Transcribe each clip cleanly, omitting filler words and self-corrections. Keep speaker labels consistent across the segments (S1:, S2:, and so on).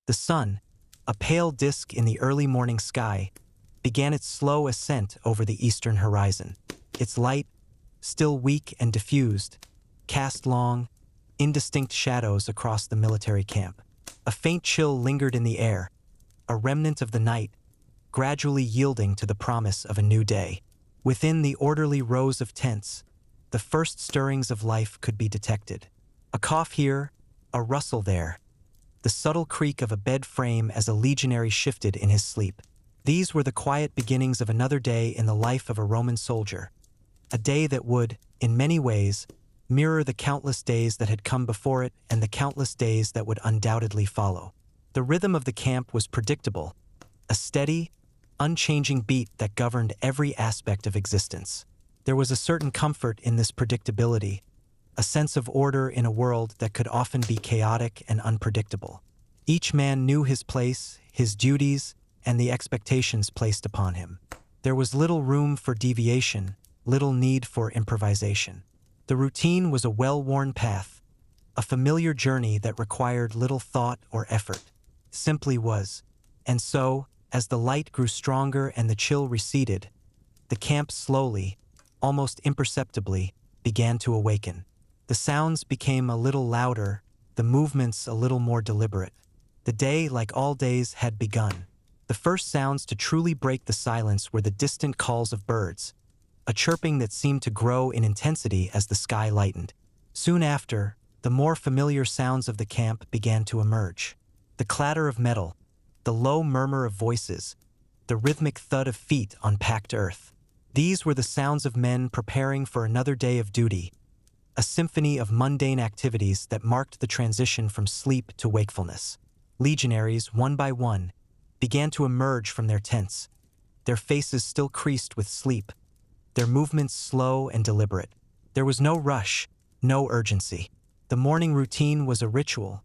S1: The sun, a pale disk in the early morning sky, began its slow ascent over the eastern horizon. Its light, still weak and diffused, cast long, indistinct shadows across the military camp. A faint chill lingered in the air, a remnant of the night, gradually yielding to the promise of a new day. Within the orderly rows of tents, the first stirrings of life could be detected. A cough here, a rustle there, the subtle creak of a bed frame as a legionary shifted in his sleep. These were the quiet beginnings of another day in the life of a Roman soldier, a day that would, in many ways, mirror the countless days that had come before it and the countless days that would undoubtedly follow. The rhythm of the camp was predictable, a steady, unchanging beat that governed every aspect of existence. There was a certain comfort in this predictability, a sense of order in a world that could often be chaotic and unpredictable. Each man knew his place, his duties, and the expectations placed upon him. There was little room for deviation, little need for improvisation. The routine was a well-worn path, a familiar journey that required little thought or effort. Simply was. And so, as the light grew stronger and the chill receded, the camp slowly, almost imperceptibly, began to awaken. The sounds became a little louder, the movements a little more deliberate. The day, like all days, had begun. The first sounds to truly break the silence were the distant calls of birds, a chirping that seemed to grow in intensity as the sky lightened. Soon after, the more familiar sounds of the camp began to emerge. The clatter of metal, the low murmur of voices, the rhythmic thud of feet on packed earth. These were the sounds of men preparing for another day of duty, a symphony of mundane activities that marked the transition from sleep to wakefulness. Legionaries, one by one, began to emerge from their tents, their faces still creased with sleep, their movements slow and deliberate. There was no rush, no urgency. The morning routine was a ritual,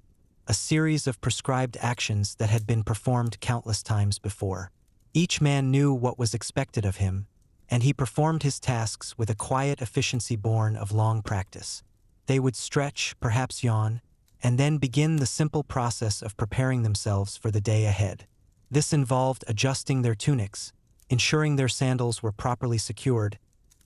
S1: a series of prescribed actions that had been performed countless times before. Each man knew what was expected of him, and he performed his tasks with a quiet efficiency born of long practice. They would stretch, perhaps yawn, and then begin the simple process of preparing themselves for the day ahead. This involved adjusting their tunics, ensuring their sandals were properly secured,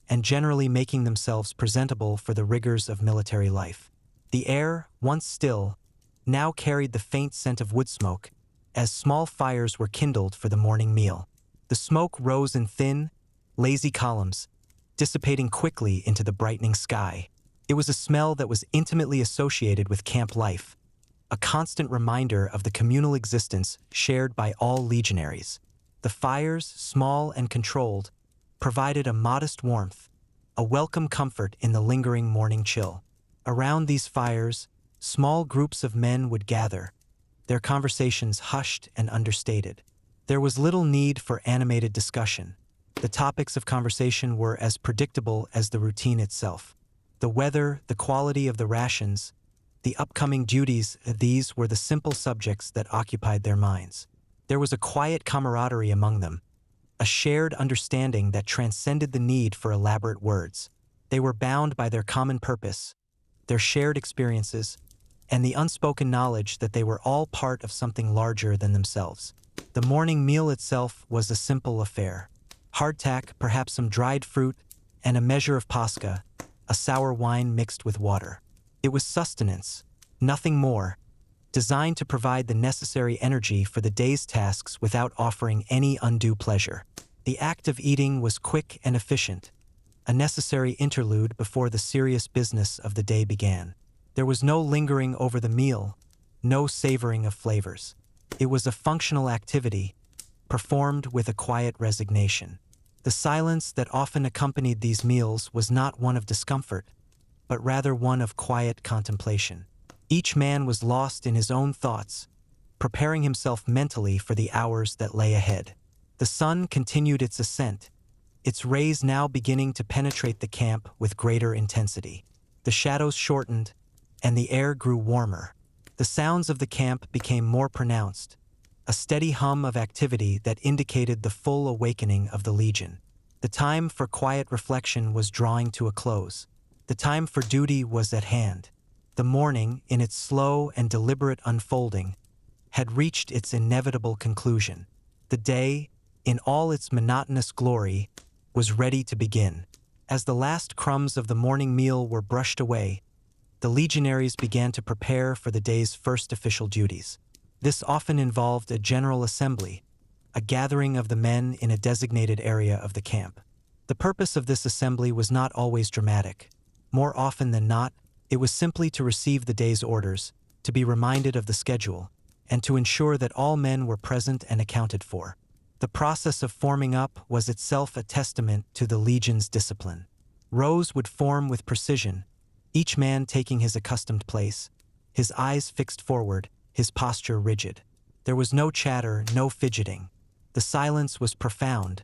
S1: and generally making themselves presentable for the rigors of military life. The air, once still, now carried the faint scent of wood smoke, as small fires were kindled for the morning meal. The smoke rose in thin, lazy columns, dissipating quickly into the brightening sky. It was a smell that was intimately associated with camp life, a constant reminder of the communal existence shared by all legionaries. The fires, small and controlled, provided a modest warmth, a welcome comfort in the lingering morning chill. Around these fires, small groups of men would gather, their conversations hushed and understated. There was little need for animated discussion. The topics of conversation were as predictable as the routine itself. The weather, the quality of the rations, the upcoming duties, these were the simple subjects that occupied their minds. There was a quiet camaraderie among them, a shared understanding that transcended the need for elaborate words. They were bound by their common purpose, their shared experiences, and the unspoken knowledge that they were all part of something larger than themselves. The morning meal itself was a simple affair. Hardtack, perhaps some dried fruit, and a measure of pasca, a sour wine mixed with water. It was sustenance, nothing more, designed to provide the necessary energy for the day's tasks without offering any undue pleasure. The act of eating was quick and efficient, a necessary interlude before the serious business of the day began. There was no lingering over the meal, no savoring of flavors. It was a functional activity, performed with a quiet resignation. The silence that often accompanied these meals was not one of discomfort, but rather one of quiet contemplation. Each man was lost in his own thoughts, preparing himself mentally for the hours that lay ahead. The sun continued its ascent, its rays now beginning to penetrate the camp with greater intensity. The shadows shortened, and the air grew warmer. The sounds of the camp became more pronounced, a steady hum of activity that indicated the full awakening of the legion. The time for quiet reflection was drawing to a close. The time for duty was at hand. The morning, in its slow and deliberate unfolding, had reached its inevitable conclusion. The day, in all its monotonous glory, was ready to begin. As the last crumbs of the morning meal were brushed away, the legionaries began to prepare for the day's first official duties. This often involved a general assembly, a gathering of the men in a designated area of the camp. The purpose of this assembly was not always dramatic. More often than not, it was simply to receive the day's orders, to be reminded of the schedule, and to ensure that all men were present and accounted for. The process of forming up was itself a testament to the legion's discipline. Rows would form with precision, each man taking his accustomed place, his eyes fixed forward, his posture rigid. There was no chatter, no fidgeting. The silence was profound,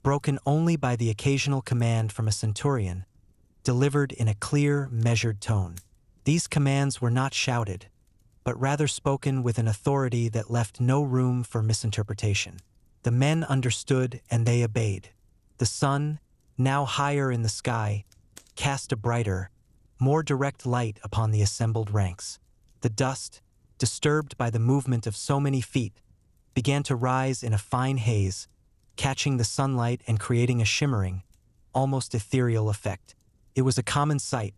S1: broken only by the occasional command from a centurion, delivered in a clear, measured tone. These commands were not shouted, but rather spoken with an authority that left no room for misinterpretation. The men understood and they obeyed. The sun, now higher in the sky, cast a brighter, more direct light upon the assembled ranks. The dust, disturbed by the movement of so many feet, began to rise in a fine haze, catching the sunlight and creating a shimmering, almost ethereal effect. It was a common sight,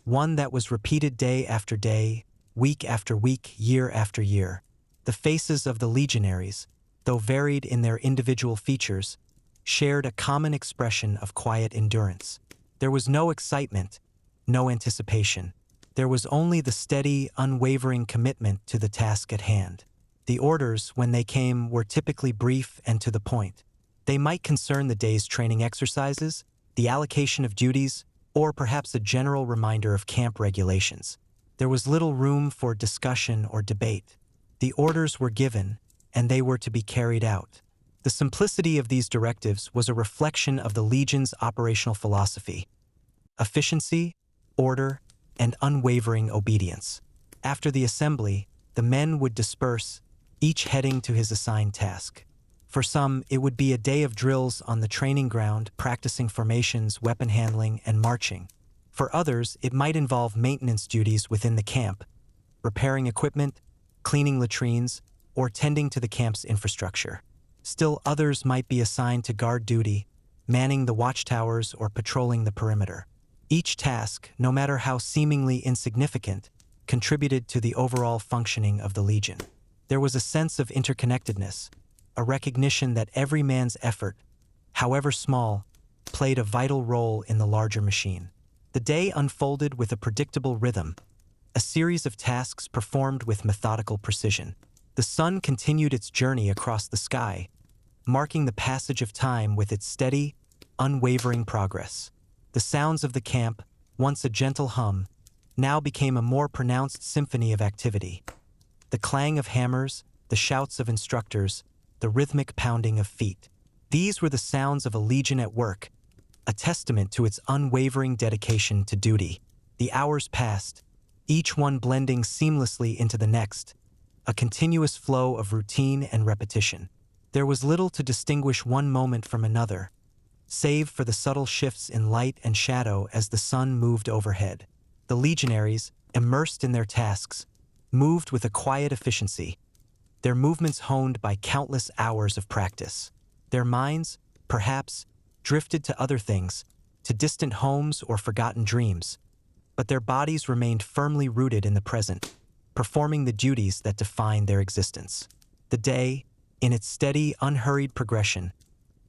S1: one that was repeated day after day, week after week, year after year. The faces of the legionaries, though varied in their individual features, shared a common expression of quiet endurance. There was no excitement, no anticipation. There was only the steady, unwavering commitment to the task at hand. The orders, when they came, were typically brief and to the point. They might concern the day's training exercises, the allocation of duties, or perhaps a general reminder of camp regulations. There was little room for discussion or debate. The orders were given, and they were to be carried out. The simplicity of these directives was a reflection of the Legion's operational philosophy: efficiency, order, and unwavering obedience. After the assembly, the men would disperse, each heading to his assigned task. For some, it would be a day of drills on the training ground, practicing formations, weapon handling, and marching. For others, it might involve maintenance duties within the camp, repairing equipment, cleaning latrines, or tending to the camp's infrastructure. Still others might be assigned to guard duty, manning the watchtowers or patrolling the perimeter. Each task, no matter how seemingly insignificant, contributed to the overall functioning of the Legion. There was a sense of interconnectedness, a recognition that every man's effort, however small, played a vital role in the larger machine. The day unfolded with a predictable rhythm, a series of tasks performed with methodical precision. The sun continued its journey across the sky, marking the passage of time with its steady, unwavering progress. The sounds of the camp, once a gentle hum, now became a more pronounced symphony of activity. The clang of hammers, the shouts of instructors, the rhythmic pounding of feet. These were the sounds of a legion at work, a testament to its unwavering dedication to duty. The hours passed, each one blending seamlessly into the next, a continuous flow of routine and repetition. There was little to distinguish one moment from another, save for the subtle shifts in light and shadow as the sun moved overhead. The legionaries, immersed in their tasks, moved with a quiet efficiency, their movements honed by countless hours of practice. Their minds, perhaps, drifted to other things, to distant homes or forgotten dreams, but their bodies remained firmly rooted in the present, performing the duties that defined their existence. The day, in its steady, unhurried progression,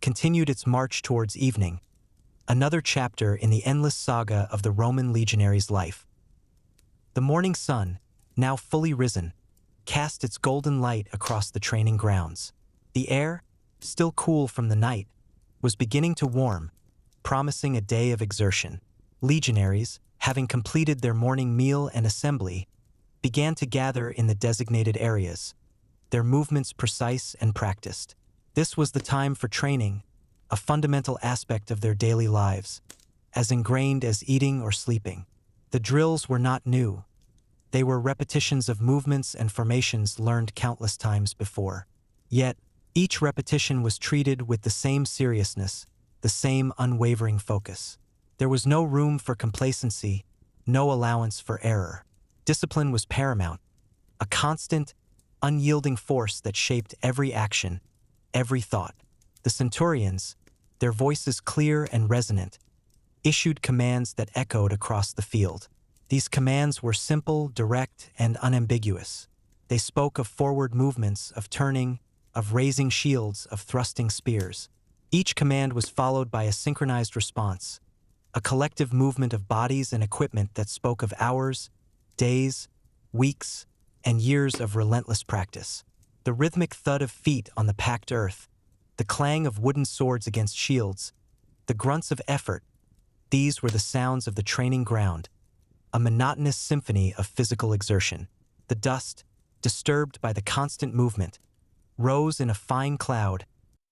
S1: continued its march towards evening, another chapter in the endless saga of the Roman legionary's life. The morning sun, now fully risen, cast its golden light across the training grounds. The air, still cool from the night, was beginning to warm, promising a day of exertion. Legionaries, having completed their morning meal and assembly, began to gather in the designated areas, their movements precise and practiced. This was the time for training, a fundamental aspect of their daily lives, as ingrained as eating or sleeping. The drills were not new. They were repetitions of movements and formations learned countless times before. Yet, each repetition was treated with the same seriousness, the same unwavering focus. There was no room for complacency, no allowance for error. Discipline was paramount, a constant, unyielding force that shaped every action, every thought. The centurions, their voices clear and resonant, issued commands that echoed across the field. These commands were simple, direct, and unambiguous. They spoke of forward movements, of turning, of raising shields, of thrusting spears. Each command was followed by a synchronized response, a collective movement of bodies and equipment that spoke of hours, days, weeks, and years of relentless practice. The rhythmic thud of feet on the packed earth, the clang of wooden swords against shields, the grunts of effort, these were the sounds of the training ground, a monotonous symphony of physical exertion. The dust, disturbed by the constant movement, rose in a fine cloud,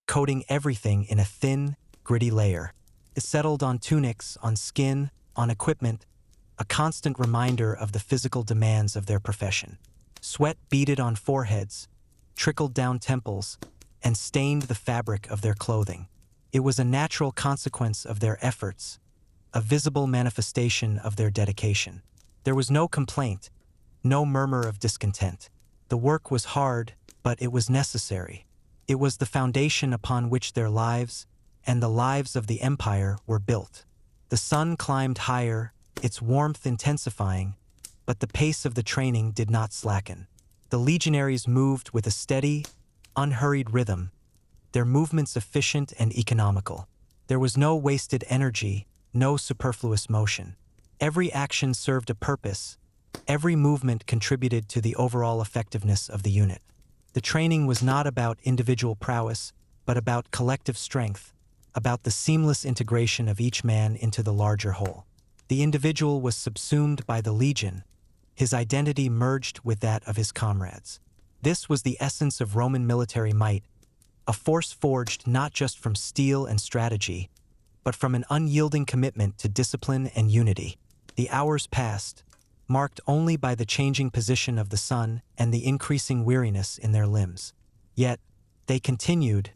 S1: coating everything in a thin, gritty layer. It settled on tunics, on skin, on equipment, a constant reminder of the physical demands of their profession. Sweat beaded on foreheads, trickled down temples, and stained the fabric of their clothing. It was a natural consequence of their efforts, a visible manifestation of their dedication. There was no complaint, no murmur of discontent. The work was hard, but it was necessary. It was the foundation upon which their lives and the lives of the empire were built. The sun climbed higher, its warmth intensifying, but the pace of the training did not slacken. The legionaries moved with a steady, unhurried rhythm, their movements efficient and economical. There was no wasted energy, no superfluous motion. Every action served a purpose, every movement contributed to the overall effectiveness of the unit. The training was not about individual prowess, but about collective strength, about the seamless integration of each man into the larger whole. The individual was subsumed by the legion, his identity merged with that of his comrades. This was the essence of Roman military might, a force forged not just from steel and strategy, but from an unyielding commitment to discipline and unity. The hours passed, marked only by the changing position of the sun and the increasing weariness in their limbs. Yet, they continued,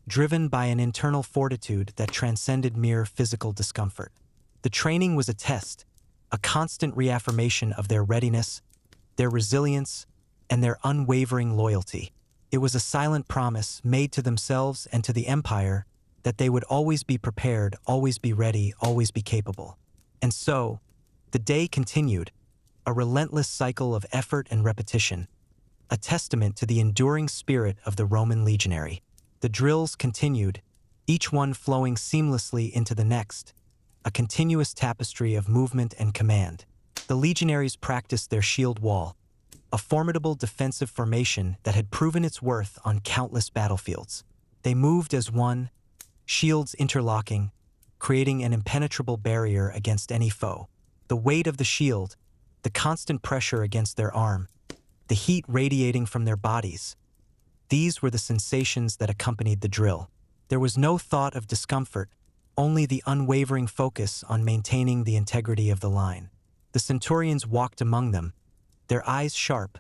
S1: driven by an internal fortitude that transcended mere physical discomfort. The training was a test, a constant reaffirmation of their readiness, their resilience, and their unwavering loyalty. It was a silent promise made to themselves and to the empire that they would always be prepared, always be ready, always be capable. And so, the day continued, a relentless cycle of effort and repetition, a testament to the enduring spirit of the Roman legionary. The drills continued, each one flowing seamlessly into the next, a continuous tapestry of movement and command. The legionaries practiced their shield wall, a formidable defensive formation that had proven its worth on countless battlefields. They moved as one, shields interlocking, creating an impenetrable barrier against any foe. The weight of the shield, the constant pressure against their arm, the heat radiating from their bodies, these were the sensations that accompanied the drill. There was no thought of discomfort, only the unwavering focus on maintaining the integrity of the line. The centurions walked among them, their eyes sharp,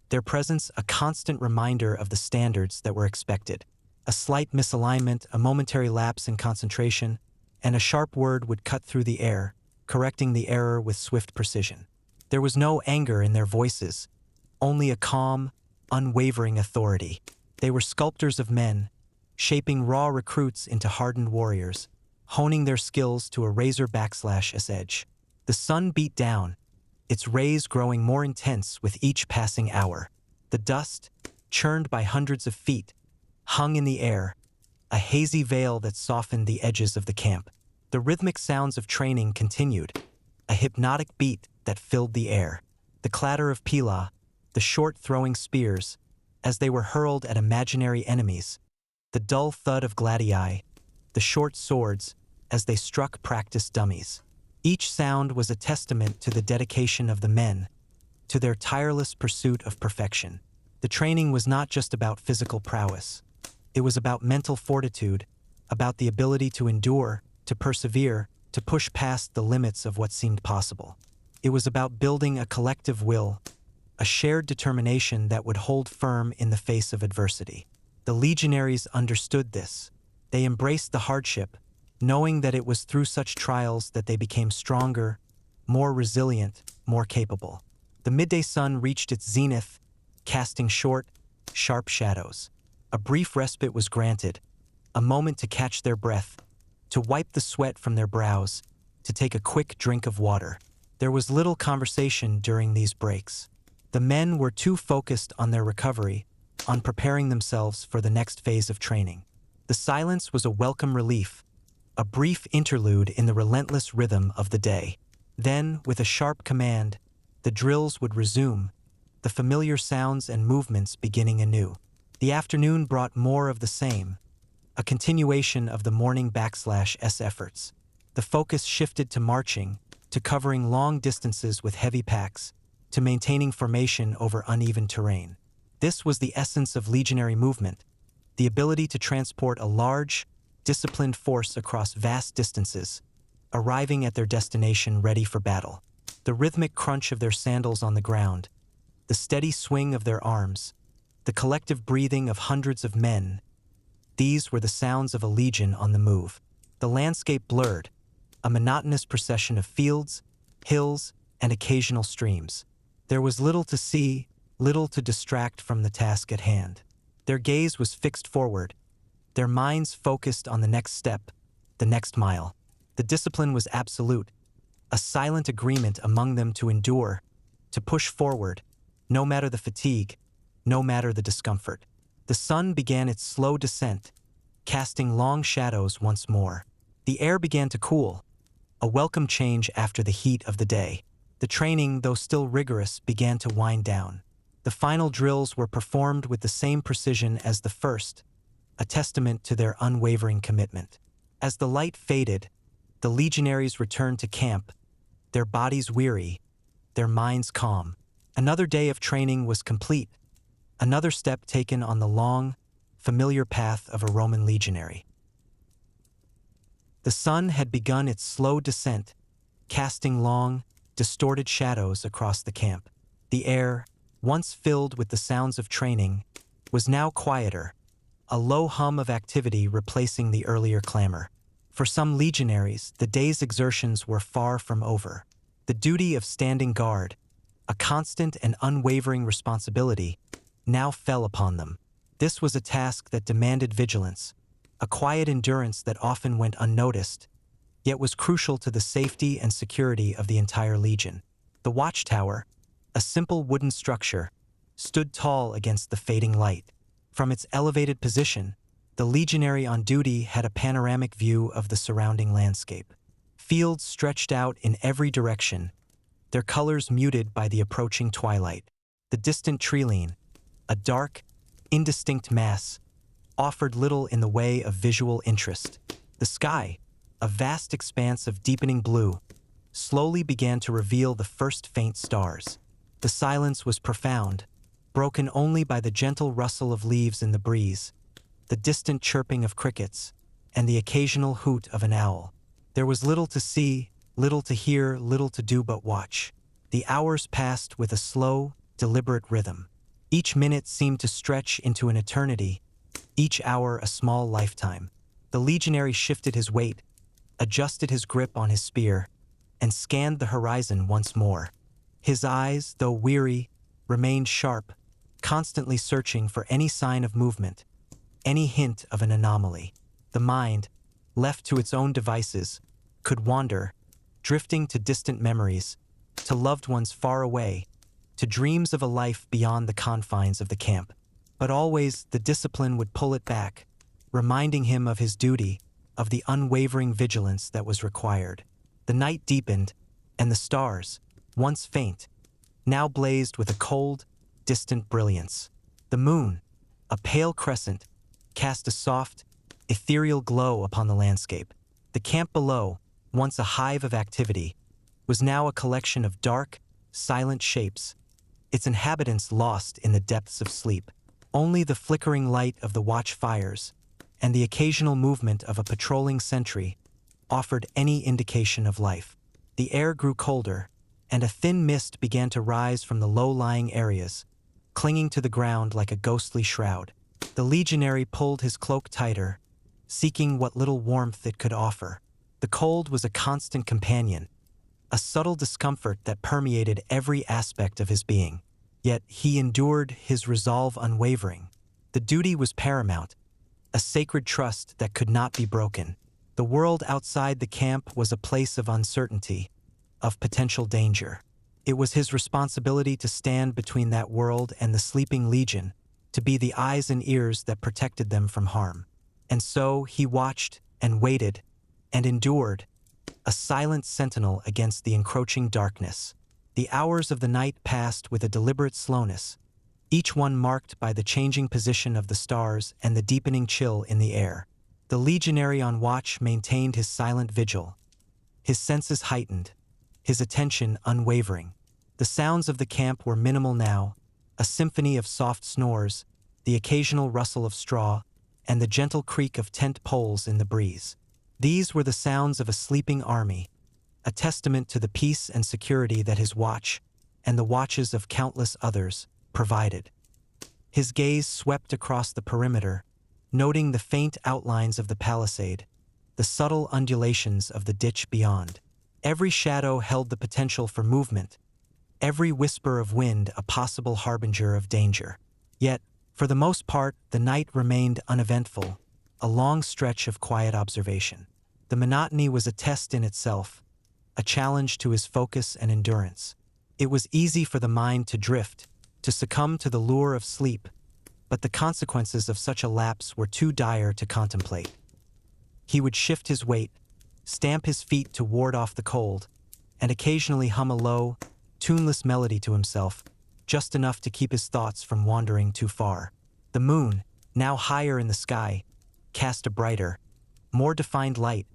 S1: their presence a constant reminder of the standards that were expected. A slight misalignment, a momentary lapse in concentration, and a sharp word would cut through the air, correcting the error with swift precision. There was no anger in their voices, only a calm, unwavering authority. They were sculptors of men, shaping raw recruits into hardened warriors, honing their skills to a razor-backslash edge. The sun beat down, its rays growing more intense with each passing hour. The dust, churned by hundreds of feet, hung in the air, a hazy veil that softened the edges of the camp. The rhythmic sounds of training continued, a hypnotic beat that filled the air. The clatter of pila, the short throwing spears, as they were hurled at imaginary enemies, the dull thud of gladii, the short swords, as they struck practiced dummies. Each sound was a testament to the dedication of the men, to their tireless pursuit of perfection. The training was not just about physical prowess. It was about mental fortitude, about the ability to endure, to persevere, to push past the limits of what seemed possible. It was about building a collective will, a shared determination that would hold firm in the face of adversity. The legionaries understood this. They embraced the hardship, knowing that it was through such trials that they became stronger, more resilient, more capable. The midday sun reached its zenith, casting short, sharp shadows. A brief respite was granted, a moment to catch their breath, to wipe the sweat from their brows, to take a quick drink of water. There was little conversation during these breaks. The men were too focused on their recovery, on preparing themselves for the next phase of training. The silence was a welcome relief, a brief interlude in the relentless rhythm of the day. Then, with a sharp command, the drills would resume, the familiar sounds and movements beginning anew. The afternoon brought more of the same, a continuation of the morning /s efforts. The focus shifted to marching, to covering long distances with heavy packs, to maintaining formation over uneven terrain. This was the essence of legionary movement, the ability to transport a large, disciplined force across vast distances, arriving at their destination ready for battle. The rhythmic crunch of their sandals on the ground, the steady swing of their arms, the collective breathing of hundreds of men, these were the sounds of a legion on the move. The landscape blurred, a monotonous procession of fields, hills, and occasional streams. There was little to see, little to distract from the task at hand. Their gaze was fixed forward, their minds focused on the next step, the next mile. The discipline was absolute, a silent agreement among them to endure, to push forward, no matter the fatigue, no matter the discomfort. The sun began its slow descent, casting long shadows once more. The air began to cool, a welcome change after the heat of the day. The training, though still rigorous, began to wind down. The final drills were performed with the same precision as the first, a testament to their unwavering commitment. As the light faded, the legionaries returned to camp, their bodies weary, their minds calm. Another day of training was complete, another step taken on the long, familiar path of a Roman legionary. The sun had begun its slow descent, casting long, distorted shadows across the camp. The air, once filled with the sounds of training, was now quieter, a low hum of activity replacing the earlier clamor. For some legionaries, the day's exertions were far from over. The duty of standing guard, a constant and unwavering responsibility, now fell upon them. This was a task that demanded vigilance, a quiet endurance that often went unnoticed, yet was crucial to the safety and security of the entire legion. The watchtower, a simple wooden structure, stood tall against the fading light. From its elevated position, the legionary on duty had a panoramic view of the surrounding landscape. Fields stretched out in every direction, their colors muted by the approaching twilight. The distant tree-line, a dark, indistinct mass, offered little in the way of visual interest. The sky, a vast expanse of deepening blue, slowly began to reveal the first faint stars. The silence was profound, broken only by the gentle rustle of leaves in the breeze, the distant chirping of crickets, and the occasional hoot of an owl. There was little to see, little to hear, little to do but watch. The hours passed with a slow, deliberate rhythm. Each minute seemed to stretch into an eternity, each hour a small lifetime. The legionary shifted his weight, adjusted his grip on his spear, and scanned the horizon once more. His eyes, though weary, remained sharp, constantly searching for any sign of movement, any hint of an anomaly. The mind, left to its own devices, could wander, drifting to distant memories, to loved ones far away, to dreams of a life beyond the confines of the camp. But always the discipline would pull it back, reminding him of his duty, of the unwavering vigilance that was required. The night deepened, and the stars, once faint, now blazed with a cold, distant brilliance. The moon, a pale crescent, cast a soft, ethereal glow upon the landscape. The camp below, once a hive of activity, was now a collection of dark, silent shapes, its inhabitants lost in the depths of sleep. Only the flickering light of the watch fires and the occasional movement of a patrolling sentry offered any indication of life. The air grew colder, and a thin mist began to rise from the low-lying areas, clinging to the ground like a ghostly shroud. The legionary pulled his cloak tighter, seeking what little warmth it could offer. The cold was a constant companion, a subtle discomfort that permeated every aspect of his being. Yet he endured, his resolve unwavering. The duty was paramount, a sacred trust that could not be broken. The world outside the camp was a place of uncertainty, of potential danger. It was his responsibility to stand between that world and the sleeping legion, to be the eyes and ears that protected them from harm. And so he watched and waited and endured, a silent sentinel against the encroaching darkness. The hours of the night passed with a deliberate slowness, each one marked by the changing position of the stars and the deepening chill in the air. The legionary on watch maintained his silent vigil, his senses heightened, his attention unwavering. The sounds of the camp were minimal now, a symphony of soft snores, the occasional rustle of straw, and the gentle creak of tent poles in the breeze. These were the sounds of a sleeping army, a testament to the peace and security that his watch, and the watches of countless others, provided. His gaze swept across the perimeter, noting the faint outlines of the palisade, the subtle undulations of the ditch beyond. Every shadow held the potential for movement, every whisper of wind a possible harbinger of danger. Yet, for the most part, the night remained uneventful, a long stretch of quiet observation. The monotony was a test in itself, a challenge to his focus and endurance. It was easy for the mind to drift, to succumb to the lure of sleep, but the consequences of such a lapse were too dire to contemplate. He would shift his weight, stamp his feet to ward off the cold, and occasionally hum a low, tuneless melody to himself, just enough to keep his thoughts from wandering too far. The moon, now higher in the sky, cast a brighter, more defined light,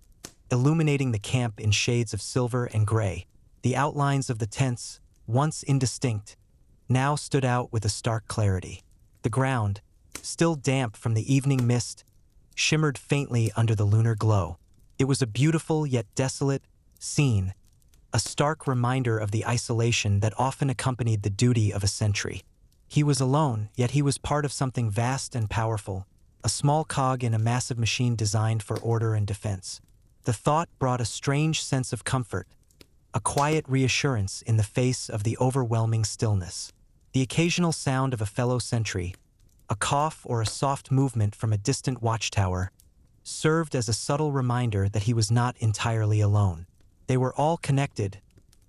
S1: illuminating the camp in shades of silver and gray. The outlines of the tents, once indistinct, now stood out with a stark clarity. The ground, still damp from the evening mist, shimmered faintly under the lunar glow. It was a beautiful yet desolate scene, a stark reminder of the isolation that often accompanied the duty of a sentry. He was alone, yet he was part of something vast and powerful, a small cog in a massive machine designed for order and defense. The thought brought a strange sense of comfort, a quiet reassurance in the face of the overwhelming stillness. The occasional sound of a fellow sentry, a cough or a soft movement from a distant watchtower, served as a subtle reminder that he was not entirely alone. They were all connected,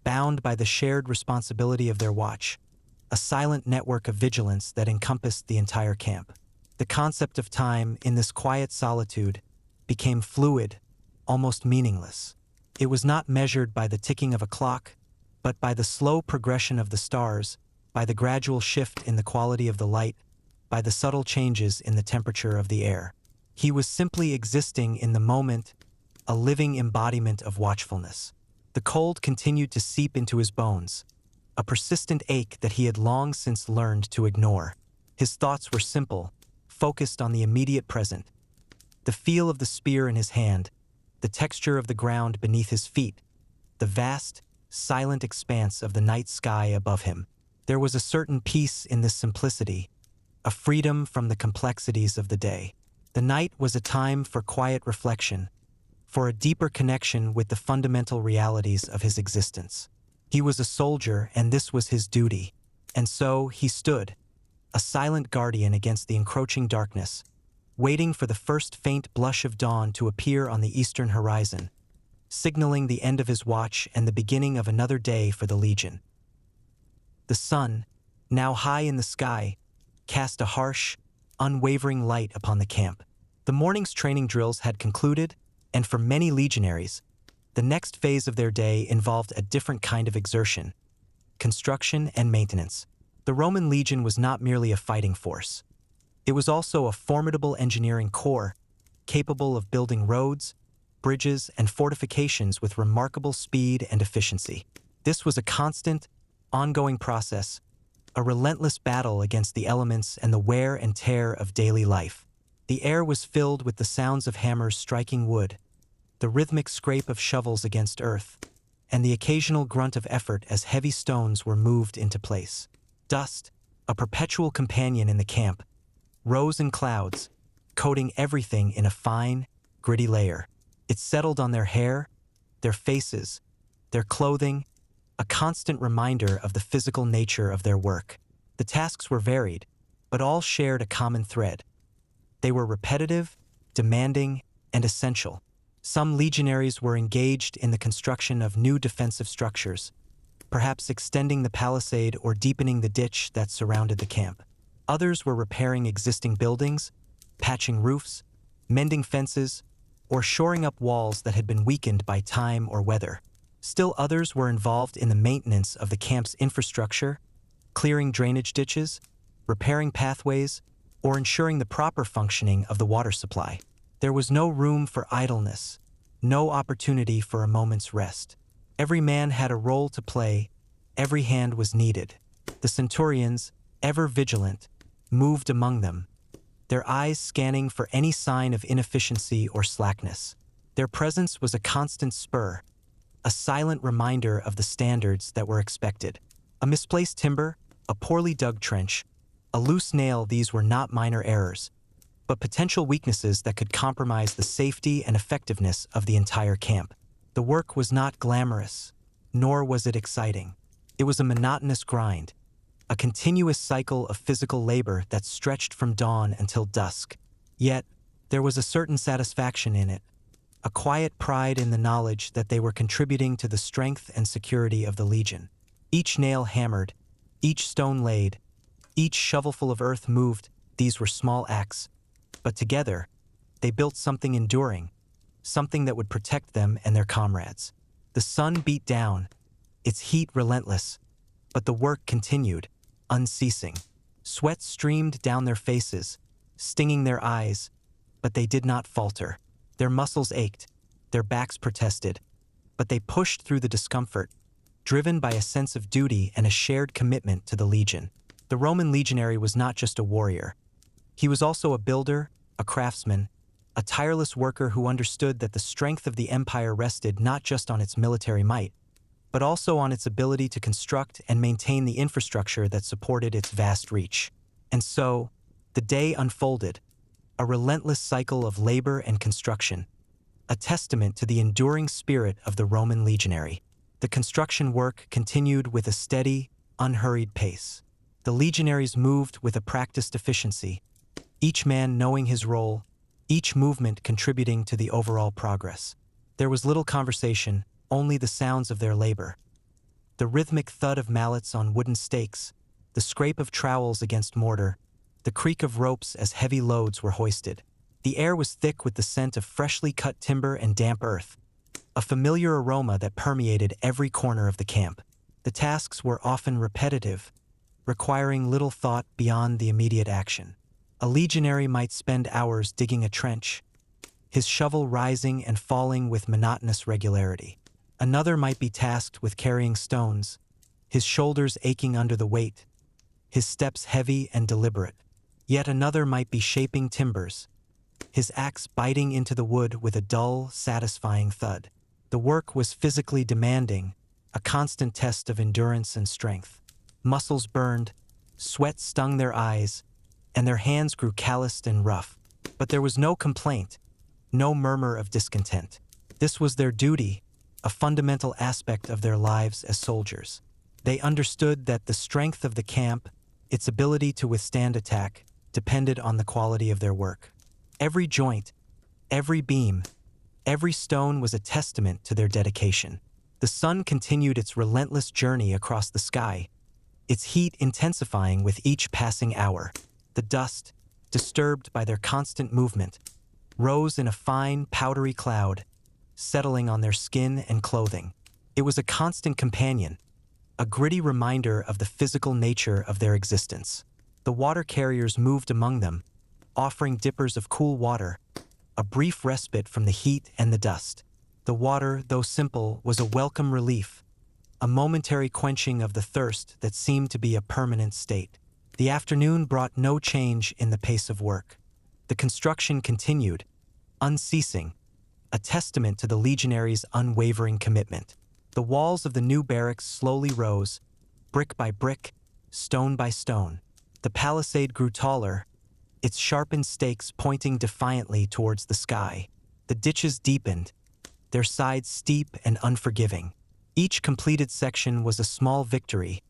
S1: bound by the shared responsibility of their watch, a silent network of vigilance that encompassed the entire camp. The concept of time in this quiet solitude became fluid, almost meaningless. It was not measured by the ticking of a clock, but by the slow progression of the stars, by the gradual shift in the quality of the light, by the subtle changes in the temperature of the air. He was simply existing in the moment, a living embodiment of watchfulness. The cold continued to seep into his bones, a persistent ache that he had long since learned to ignore. His thoughts were simple, focused on the immediate present. The feel of the spear in his hand, the texture of the ground beneath his feet, the vast, silent expanse of the night sky above him. There was a certain peace in this simplicity, a freedom from the complexities of the day. The night was a time for quiet reflection, for a deeper connection with the fundamental realities of his existence. He was a soldier, and this was his duty. And so he stood, a silent guardian against the encroaching darkness, waiting for the first faint blush of dawn to appear on the eastern horizon, signaling the end of his watch and the beginning of another day for the Legion. The sun, now high in the sky, cast a harsh, unwavering light upon the camp. The morning's training drills had concluded, and for many legionaries, the next phase of their day involved a different kind of exertion: construction and maintenance. The Roman legion was not merely a fighting force. It was also a formidable engineering corps, capable of building roads, bridges, and fortifications with remarkable speed and efficiency. This was a constant, ongoing process, a relentless battle against the elements and the wear and tear of daily life. The air was filled with the sounds of hammers striking wood, the rhythmic scrape of shovels against earth, and the occasional grunt of effort as heavy stones were moved into place. Dust, a perpetual companion in the camp, rose in clouds, coating everything in a fine, gritty layer. It settled on their hair, their faces, their clothing, a constant reminder of the physical nature of their work. The tasks were varied, but all shared a common thread. They were repetitive, demanding, and essential. Some legionaries were engaged in the construction of new defensive structures, perhaps extending the palisade or deepening the ditch that surrounded the camp. Others were repairing existing buildings, patching roofs, mending fences, or shoring up walls that had been weakened by time or weather. Still others were involved in the maintenance of the camp's infrastructure, clearing drainage ditches, repairing pathways, or ensuring the proper functioning of the water supply. There was no room for idleness, no opportunity for a moment's rest. Every man had a role to play, every hand was needed. The centurions, ever vigilant, moved among them, their eyes scanning for any sign of inefficiency or slackness. Their presence was a constant spur, a silent reminder of the standards that were expected. A misplaced timber, a poorly dug trench, a loose nail, these were not minor errors, but potential weaknesses that could compromise the safety and effectiveness of the entire camp. The work was not glamorous, nor was it exciting. It was a monotonous grind, a continuous cycle of physical labor that stretched from dawn until dusk. Yet, there was a certain satisfaction in it, a quiet pride in the knowledge that they were contributing to the strength and security of the legion. Each nail hammered, each stone laid, each shovelful of earth moved, these were small acts, but together, they built something enduring, something that would protect them and their comrades. The sun beat down, its heat relentless, but the work continued, unceasing. Sweat streamed down their faces, stinging their eyes, but they did not falter. Their muscles ached, their backs protested, but they pushed through the discomfort, driven by a sense of duty and a shared commitment to the legion. The Roman legionary was not just a warrior. He was also a builder, a craftsman, a tireless worker who understood that the strength of the empire rested not just on its military might, but also on its ability to construct and maintain the infrastructure that supported its vast reach. And so, the day unfolded, a relentless cycle of labor and construction, a testament to the enduring spirit of the Roman legionary. The construction work continued with a steady, unhurried pace. The legionaries moved with a practiced efficiency, each man knowing his role, each movement contributing to the overall progress. There was little conversation, only the sounds of their labor. The rhythmic thud of mallets on wooden stakes, the scrape of trowels against mortar, the creak of ropes as heavy loads were hoisted. The air was thick with the scent of freshly cut timber and damp earth, a familiar aroma that permeated every corner of the camp. The tasks were often repetitive, requiring little thought beyond the immediate action. A legionary might spend hours digging a trench, his shovel rising and falling with monotonous regularity. Another might be tasked with carrying stones, his shoulders aching under the weight, his steps heavy and deliberate. Yet another might be shaping timbers, his axe biting into the wood with a dull, satisfying thud. The work was physically demanding, a constant test of endurance and strength. Muscles burned, sweat stung their eyes, and their hands grew calloused and rough. But there was no complaint, no murmur of discontent. This was their duty, a fundamental aspect of their lives as soldiers. They understood that the strength of the camp, its ability to withstand attack, depended on the quality of their work. Every joint, every beam, every stone was a testament to their dedication. The sun continued its relentless journey across the sky, its heat intensifying with each passing hour. The dust, disturbed by their constant movement, rose in a fine, powdery cloud, settling on their skin and clothing. It was a constant companion, a gritty reminder of the physical nature of their existence. The water carriers moved among them, offering dippers of cool water, a brief respite from the heat and the dust. The water, though simple, was a welcome relief, a momentary quenching of the thirst that seemed to be a permanent state. The afternoon brought no change in the pace of work. The construction continued, unceasing, a testament to the legionaries' unwavering commitment. The walls of the new barracks slowly rose, brick by brick, stone by stone. The palisade grew taller, its sharpened stakes pointing defiantly towards the sky. The ditches deepened, their sides steep and unforgiving. Each completed section was a small victory,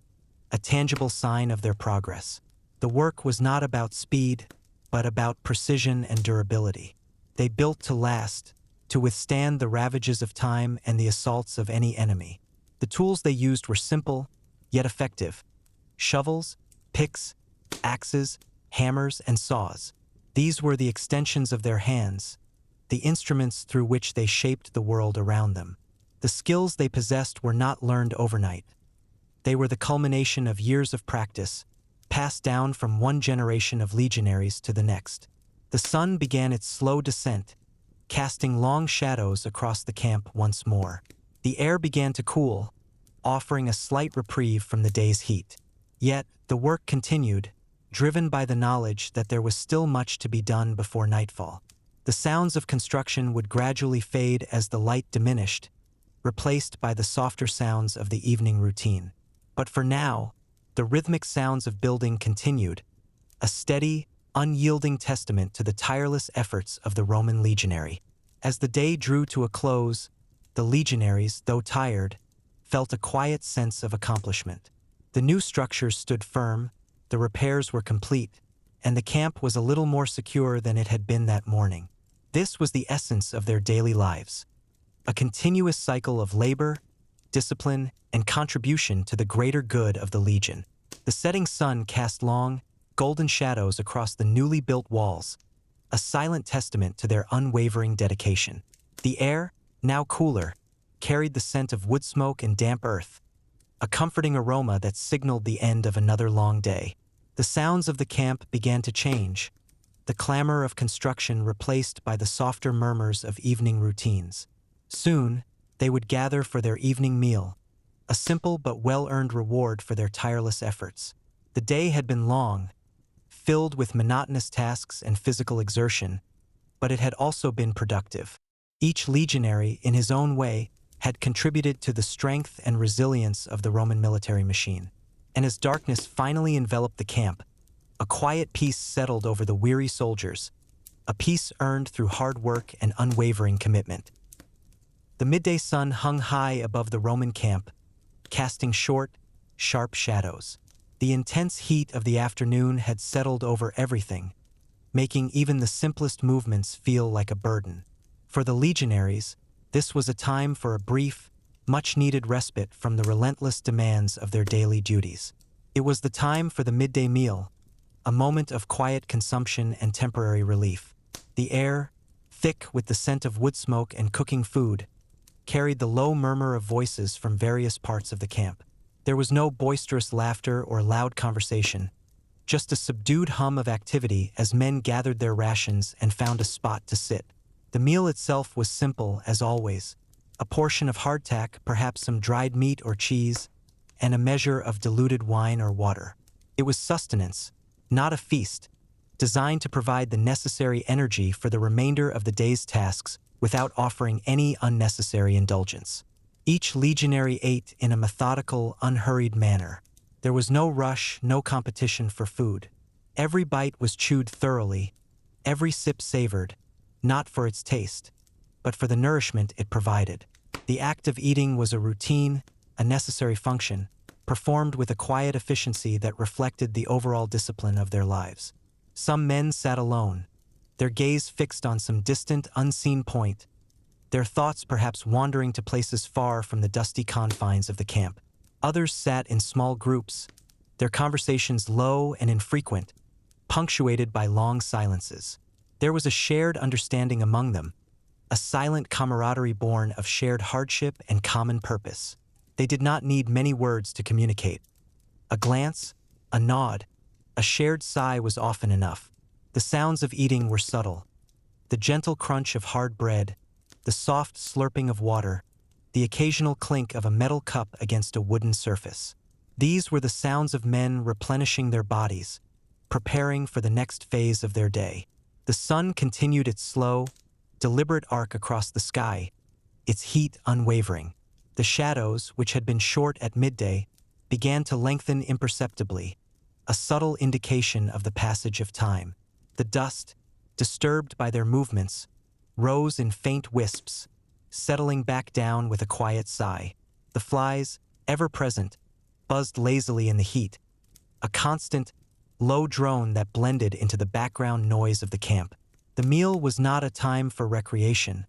S1: a tangible sign of their progress. The work was not about speed, but about precision and durability. They built to last, to withstand the ravages of time and the assaults of any enemy. The tools they used were simple, yet effective. Shovels, picks, axes, hammers, and saws. These were the extensions of their hands, the instruments through which they shaped the world around them. The skills they possessed were not learned overnight. They were the culmination of years of practice, passed down from one generation of legionaries to the next. The sun began its slow descent, casting long shadows across the camp once more. The air began to cool, offering a slight reprieve from the day's heat. Yet, the work continued, driven by the knowledge that there was still much to be done before nightfall. The sounds of construction would gradually fade as the light diminished, replaced by the softer sounds of the evening routine. But for now, the rhythmic sounds of building continued, a steady, unyielding testament to the tireless efforts of the Roman legionary. As the day drew to a close, the legionaries, though tired, felt a quiet sense of accomplishment. The new structures stood firm, the repairs were complete, and the camp was a little more secure than it had been that morning. This was the essence of their daily lives, a continuous cycle of labor, discipline, and contribution to the greater good of the legion. The setting sun cast long, golden shadows across the newly built walls, a silent testament to their unwavering dedication. The air, now cooler, carried the scent of wood smoke and damp earth, a comforting aroma that signaled the end of another long day. The sounds of the camp began to change, the clamor of construction replaced by the softer murmurs of evening routines. Soon, they would gather for their evening meal, a simple but well-earned reward for their tireless efforts. The day had been long, filled with monotonous tasks and physical exertion, but it had also been productive. Each legionary, in his own way, had contributed to the strength and resilience of the Roman military machine. And as darkness finally enveloped the camp, a quiet peace settled over the weary soldiers, a peace earned through hard work and unwavering commitment. The midday sun hung high above the Roman camp, casting short, sharp shadows. The intense heat of the afternoon had settled over everything, making even the simplest movements feel like a burden. For the legionaries, this was a time for a brief, much-needed respite from the relentless demands of their daily duties. It was the time for the midday meal, a moment of quiet consumption and temporary relief. The air, thick with the scent of wood smoke and cooking food, carried the low murmur of voices from various parts of the camp. There was no boisterous laughter or loud conversation, just a subdued hum of activity as men gathered their rations and found a spot to sit. The meal itself was simple as always, a portion of hardtack, perhaps some dried meat or cheese, and a measure of diluted wine or water. It was sustenance, not a feast, designed to provide the necessary energy for the remainder of the day's tasks without offering any unnecessary indulgence. Each legionary ate in a methodical, unhurried manner. There was no rush, no competition for food. Every bite was chewed thoroughly, every sip savored, not for its taste, but for the nourishment it provided. The act of eating was a routine, a necessary function, performed with a quiet efficiency that reflected the overall discipline of their lives. Some men sat alone, their gaze fixed on some distant, unseen point, their thoughts perhaps wandering to places far from the dusty confines of the camp. Others sat in small groups, their conversations low and infrequent, punctuated by long silences. There was a shared understanding among them, a silent camaraderie born of shared hardship and common purpose. They did not need many words to communicate. A glance, a nod, a shared sigh was often enough. The sounds of eating were subtle. The gentle crunch of hard bread, the soft slurping of water, the occasional clink of a metal cup against a wooden surface. These were the sounds of men replenishing their bodies, preparing for the next phase of their day. The sun continued its slow, deliberate arc across the sky, its heat unwavering. The shadows, which had been short at midday, began to lengthen imperceptibly, a subtle indication of the passage of time. The dust, disturbed by their movements, rose in faint wisps, settling back down with a quiet sigh. The flies, ever present, buzzed lazily in the heat, a constant, low drone that blended into the background noise of the camp. The meal was not a time for recreation,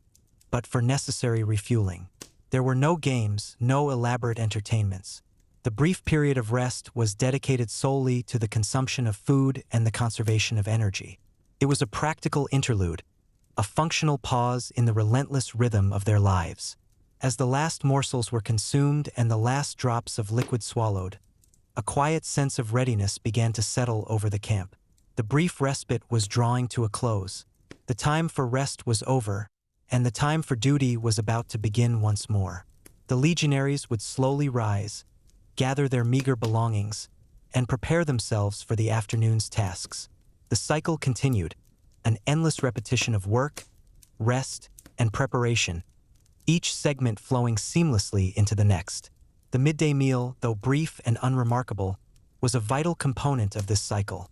S1: but for necessary refueling. There were no games, no elaborate entertainments. The brief period of rest was dedicated solely to the consumption of food and the conservation of energy. It was a practical interlude, a functional pause in the relentless rhythm of their lives. As the last morsels were consumed and the last drops of liquid swallowed, a quiet sense of readiness began to settle over the camp. The brief respite was drawing to a close. The time for rest was over, and the time for duty was about to begin once more. The legionaries would slowly rise, gather their meager belongings, and prepare themselves for the afternoon's tasks. The cycle continued, an endless repetition of work, rest, and preparation, each segment flowing seamlessly into the next. The midday meal, though brief and unremarkable, was a vital component of this cycle,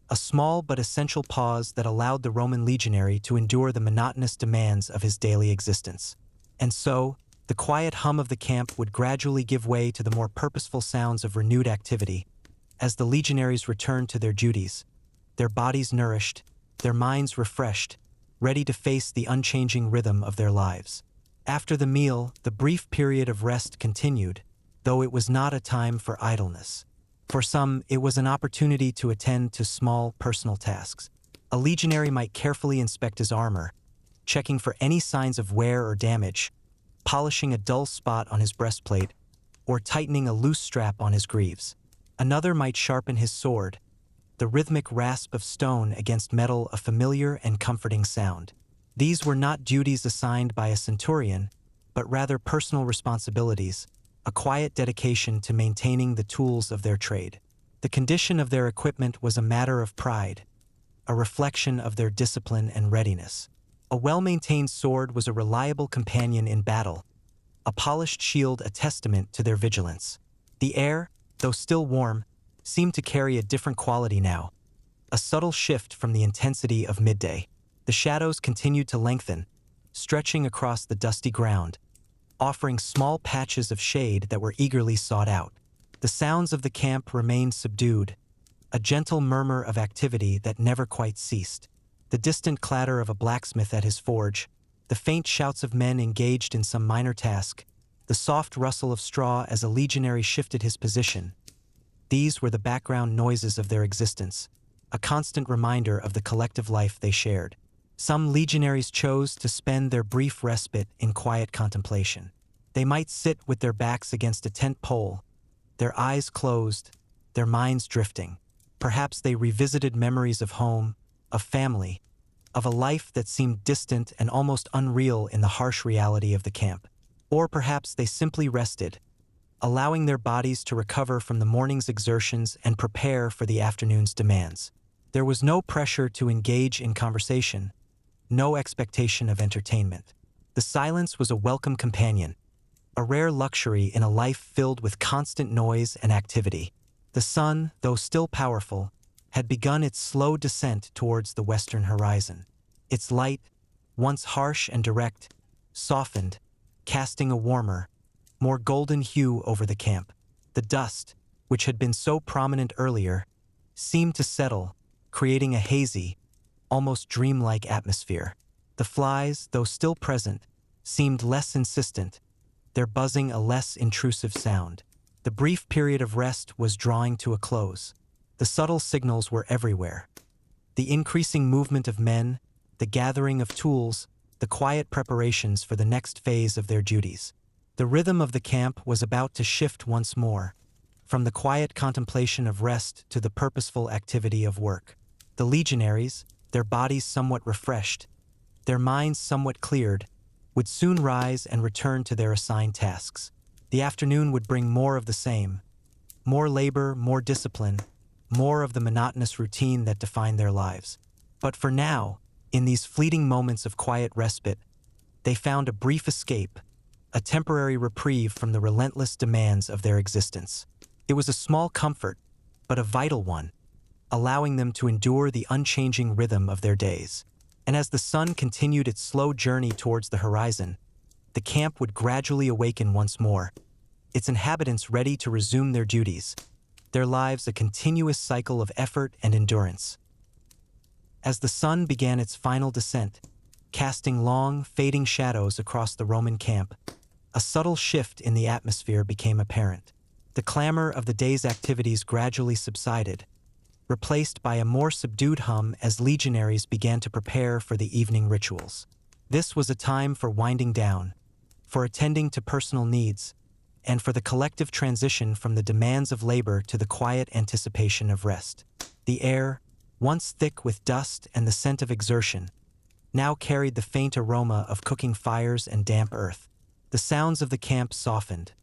S1: a small but essential pause that allowed the Roman legionary to endure the monotonous demands of his daily existence. And so, the quiet hum of the camp would gradually give way to the more purposeful sounds of renewed activity, as the legionaries returned to their duties, their bodies nourished, their minds refreshed, ready to face the unchanging rhythm of their lives. After the meal, the brief period of rest continued, though it was not a time for idleness. For some, it was an opportunity to attend to small personal tasks. A legionary might carefully inspect his armor, checking for any signs of wear or damage, polishing a dull spot on his breastplate, or tightening a loose strap on his greaves. Another might sharpen his sword, the rhythmic rasp of stone against metal a familiar and comforting sound. These were not duties assigned by a centurion, but rather personal responsibilities, a quiet dedication to maintaining the tools of their trade. The condition of their equipment was a matter of pride, a reflection of their discipline and readiness. A well-maintained sword was a reliable companion in battle, a polished shield a testament to their vigilance. The air, though still warm, seemed to carry a different quality now, a subtle shift from the intensity of midday. The shadows continued to lengthen, stretching across the dusty ground, offering small patches of shade that were eagerly sought out. The sounds of the camp remained subdued, a gentle murmur of activity that never quite ceased. The distant clatter of a blacksmith at his forge, the faint shouts of men engaged in some minor task, the soft rustle of straw as a legionary shifted his position. These were the background noises of their existence, a constant reminder of the collective life they shared. Some legionaries chose to spend their brief respite in quiet contemplation. They might sit with their backs against a tent pole, their eyes closed, their minds drifting. Perhaps they revisited memories of home, of family, of a life that seemed distant and almost unreal in the harsh reality of the camp. Or perhaps they simply rested, allowing their bodies to recover from the morning's exertions and prepare for the afternoon's demands. There was no pressure to engage in conversation, no expectation of entertainment. The silence was a welcome companion, a rare luxury in a life filled with constant noise and activity. The sun, though still powerful, had begun its slow descent towards the western horizon. Its light, once harsh and direct, softened, casting a warmer, more golden hue over the camp. The dust, which had been so prominent earlier, seemed to settle, creating a hazy, almost dreamlike atmosphere. The flies, though still present, seemed less insistent, their buzzing a less intrusive sound. The brief period of rest was drawing to a close. The subtle signals were everywhere. The increasing movement of men, the gathering of tools, the quiet preparations for the next phase of their duties. The rhythm of the camp was about to shift once more, from the quiet contemplation of rest to the purposeful activity of work. The legionaries, their bodies somewhat refreshed, their minds somewhat cleared, would soon rise and return to their assigned tasks. The afternoon would bring more of the same, more labor, more discipline, more of the monotonous routine that defined their lives. But for now, in these fleeting moments of quiet respite, they found a brief escape, a temporary reprieve from the relentless demands of their existence. It was a small comfort, but a vital one, allowing them to endure the unchanging rhythm of their days. And as the sun continued its slow journey towards the horizon, the camp would gradually awaken once more, its inhabitants ready to resume their duties, their lives a continuous cycle of effort and endurance. As the sun began its final descent, casting long, fading shadows across the Roman camp, a subtle shift in the atmosphere became apparent. The clamor of the day's activities gradually subsided, replaced by a more subdued hum as legionaries began to prepare for the evening rituals. This was a time for winding down, for attending to personal needs, and for the collective transition from the demands of labor to the quiet anticipation of rest. The air, once thick with dust and the scent of exertion, now carried the faint aroma of cooking fires and damp earth. The sounds of the camp softened.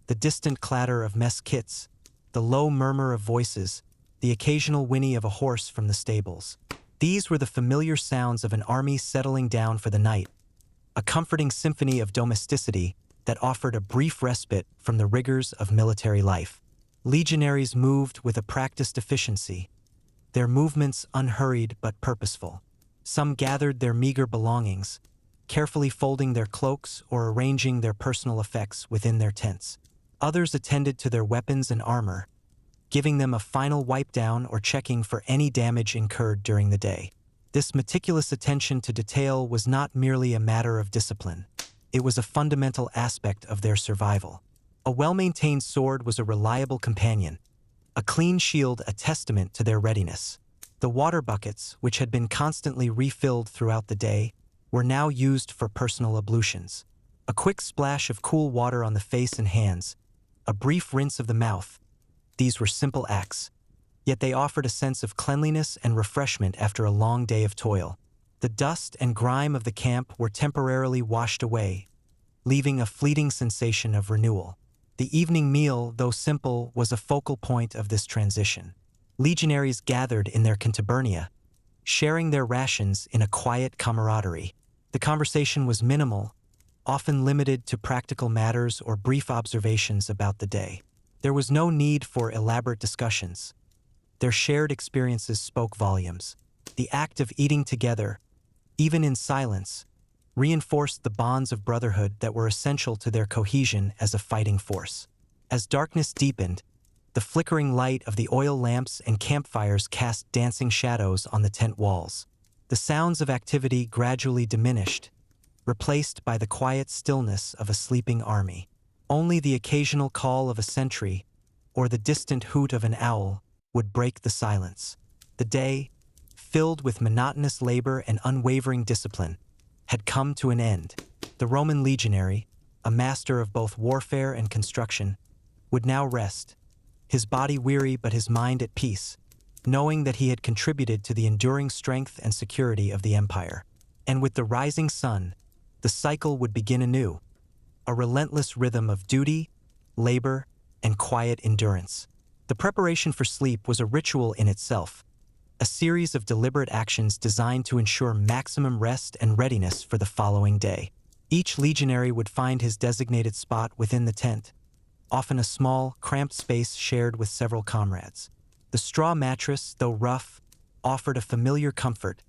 S1: The distant clatter of mess kits, the low murmur of voices, the occasional whinny of a horse from the stables. These were the familiar sounds of an army settling down for the night, a comforting symphony of domesticity that offered a brief respite from the rigors of military life. Legionaries moved with a practiced efficiency, their movements unhurried but purposeful. Some gathered their meager belongings, carefully folding their cloaks or arranging their personal effects within their tents. Others attended to their weapons and armor, giving them a final wipe down or checking for any damage incurred during the day. This meticulous attention to detail was not merely a matter of discipline. It was a fundamental aspect of their survival. A well-maintained sword was a reliable companion, a clean shield a testament to their readiness. The water buckets, which had been constantly refilled throughout the day, were now used for personal ablutions. A quick splash of cool water on the face and hands, a brief rinse of the mouth. These were simple acts, yet they offered a sense of cleanliness and refreshment after a long day of toil. The dust and grime of the camp were temporarily washed away, leaving a fleeting sensation of renewal. The evening meal, though simple, was a focal point of this transition. Legionaries gathered in their cantaburnia, sharing their rations in a quiet camaraderie. The conversation was minimal, often limited to practical matters or brief observations about the day. There was no need for elaborate discussions. Their shared experiences spoke volumes. The act of eating together, even in silence, reinforced the bonds of brotherhood that were essential to their cohesion as a fighting force. As darkness deepened, the flickering light of the oil lamps and campfires cast dancing shadows on the tent walls. The sounds of activity gradually diminished, replaced by the quiet stillness of a sleeping army. Only the occasional call of a sentry or the distant hoot of an owl would break the silence. The day, filled with monotonous labor and unwavering discipline, had come to an end. The Roman legionary, a master of both warfare and construction, would now rest, his body weary but his mind at peace, knowing that he had contributed to the enduring strength and security of the empire. And with the rising sun, the cycle would begin anew, a relentless rhythm of duty, labor, and quiet endurance. The preparation for sleep was a ritual in itself, a series of deliberate actions designed to ensure maximum rest and readiness for the following day. Each legionary would find his designated spot within the tent, often a small, cramped space shared with several comrades. The straw mattress, though rough, offered a familiar comfort,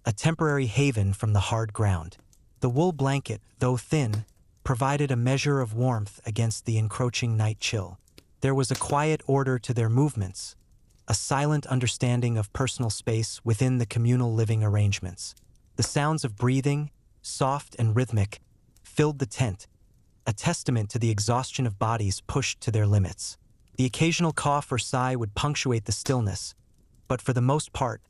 S1: a temporary haven from the hard ground. The wool blanket, though thin, provided a measure of warmth against the encroaching night chill. There was a quiet order to their movements, a silent understanding of personal space within the communal living arrangements. The sounds of breathing, soft and rhythmic, filled the tent, a testament to the exhaustion of bodies pushed to their limits. The occasional cough or sigh would punctuate the stillness, but for the most part,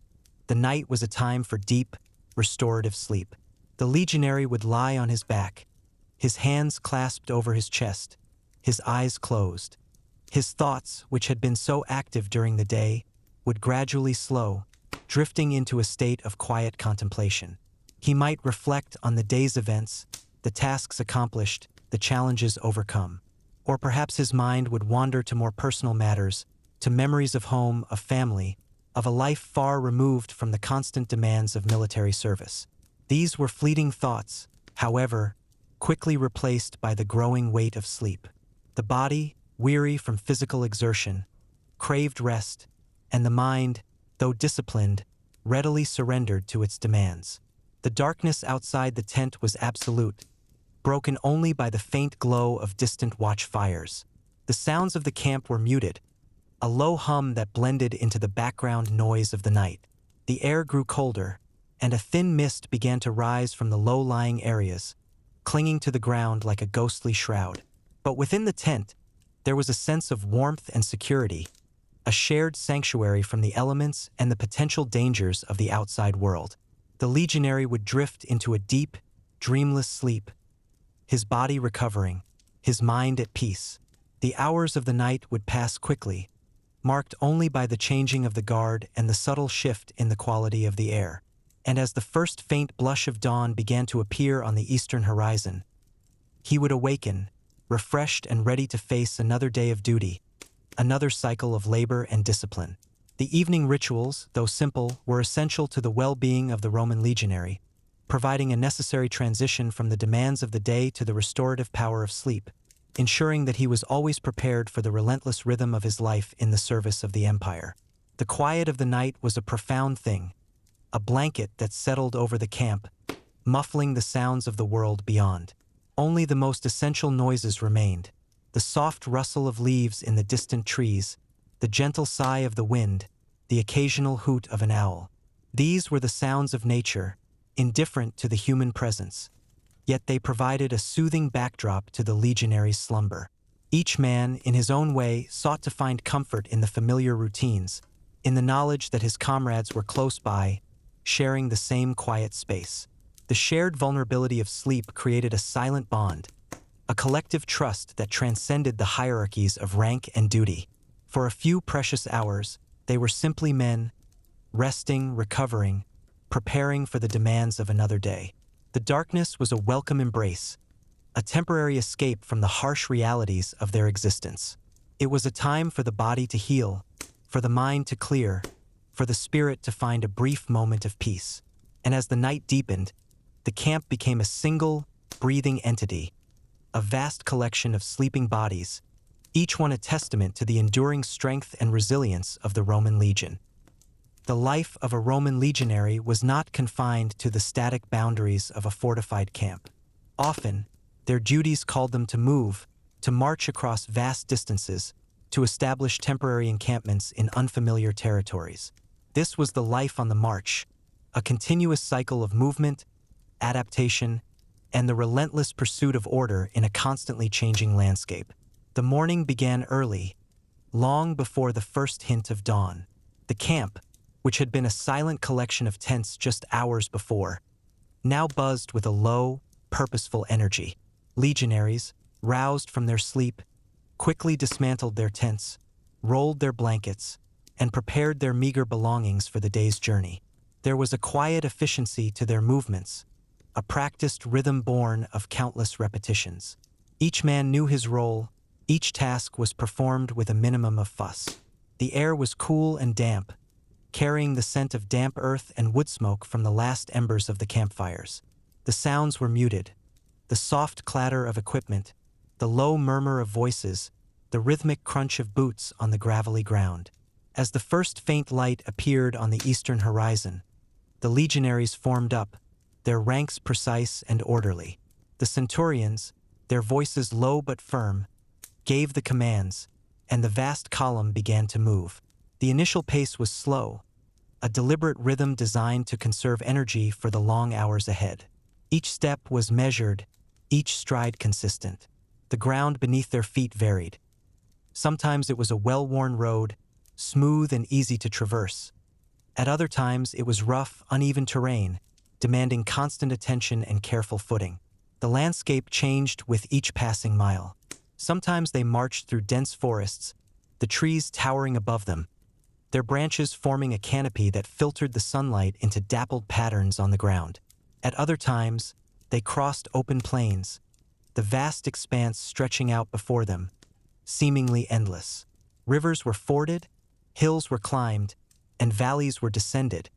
S1: the night was a time for deep, restorative sleep. The legionary would lie on his back, his hands clasped over his chest, his eyes closed. His thoughts, which had been so active during the day, would gradually slow, drifting into a state of quiet contemplation. He might reflect on the day's events, the tasks accomplished, the challenges overcome. Or perhaps his mind would wander to more personal matters, to memories of home, of family, of a life far removed from the constant demands of military service. These were fleeting thoughts, however, quickly replaced by the growing weight of sleep. The body, weary from physical exertion, craved rest, and the mind, though disciplined, readily surrendered to its demands. The darkness outside the tent was absolute, broken only by the faint glow of distant watch fires. The sounds of the camp were muted, a low hum that blended into the background noise of the night. The air grew colder, and a thin mist began to rise from the low-lying areas, clinging to the ground like a ghostly shroud. But within the tent, there was a sense of warmth and security, a shared sanctuary from the elements and the potential dangers of the outside world. The legionary would drift into a deep, dreamless sleep, his body recovering, his mind at peace. The hours of the night would pass quickly, marked only by the changing of the guard and the subtle shift in the quality of the air. And as the first faint blush of dawn began to appear on the eastern horizon, he would awaken, refreshed and ready to face another day of duty, another cycle of labor and discipline. The evening rituals, though simple, were essential to the well-being of the Roman legionary, providing a necessary transition from the demands of the day to the restorative power of sleep, ensuring that he was always prepared for the relentless rhythm of his life in the service of the empire. The quiet of the night was a profound thing, a blanket that settled over the camp, muffling the sounds of the world beyond. Only the most essential noises remained: the soft rustle of leaves in the distant trees, the gentle sigh of the wind, the occasional hoot of an owl. These were the sounds of nature, indifferent to the human presence, yet they provided a soothing backdrop to the legionary's slumber. Each man, in his own way, sought to find comfort in the familiar routines, in the knowledge that his comrades were close by, sharing the same quiet space. The shared vulnerability of sleep created a silent bond, a collective trust that transcended the hierarchies of rank and duty. For a few precious hours, they were simply men, resting, recovering, preparing for the demands of another day. The darkness was a welcome embrace, a temporary escape from the harsh realities of their existence. It was a time for the body to heal, for the mind to clear, for the spirit to find a brief moment of peace. And as the night deepened, the camp became a single, breathing entity, a vast collection of sleeping bodies, each one a testament to the enduring strength and resilience of the Roman legion. The life of a Roman legionary was not confined to the static boundaries of a fortified camp. Often, their duties called them to move, to march across vast distances, to establish temporary encampments in unfamiliar territories. This was the life on the march, a continuous cycle of movement, adaptation, and the relentless pursuit of order in a constantly changing landscape. The morning began early, long before the first hint of dawn. The camp, which had been a silent collection of tents just hours before, now buzzed with a low, purposeful energy. Legionaries, roused from their sleep, quickly dismantled their tents, rolled their blankets, and prepared their meager belongings for the day's journey. There was a quiet efficiency to their movements, a practiced rhythm born of countless repetitions. Each man knew his role, each task was performed with a minimum of fuss. The air was cool and damp, carrying the scent of damp earth and wood smoke from the last embers of the campfires. The sounds were muted, the soft clatter of equipment, the low murmur of voices, the rhythmic crunch of boots on the gravelly ground. As the first faint light appeared on the eastern horizon, the legionaries formed up, their ranks precise and orderly. The centurions, their voices low but firm, gave the commands, and the vast column began to move. The initial pace was slow, a deliberate rhythm designed to conserve energy for the long hours ahead. Each step was measured, each stride consistent. The ground beneath their feet varied. Sometimes it was a well-worn road, smooth and easy to traverse. At other times it was rough, uneven terrain, demanding constant attention and careful footing. The landscape changed with each passing mile. Sometimes they marched through dense forests, the trees towering above them, their branches forming a canopy that filtered the sunlight into dappled patterns on the ground. At other times, they crossed open plains, the vast expanse stretching out before them, seemingly endless. Rivers were forded, hills were climbed, and valleys were descended,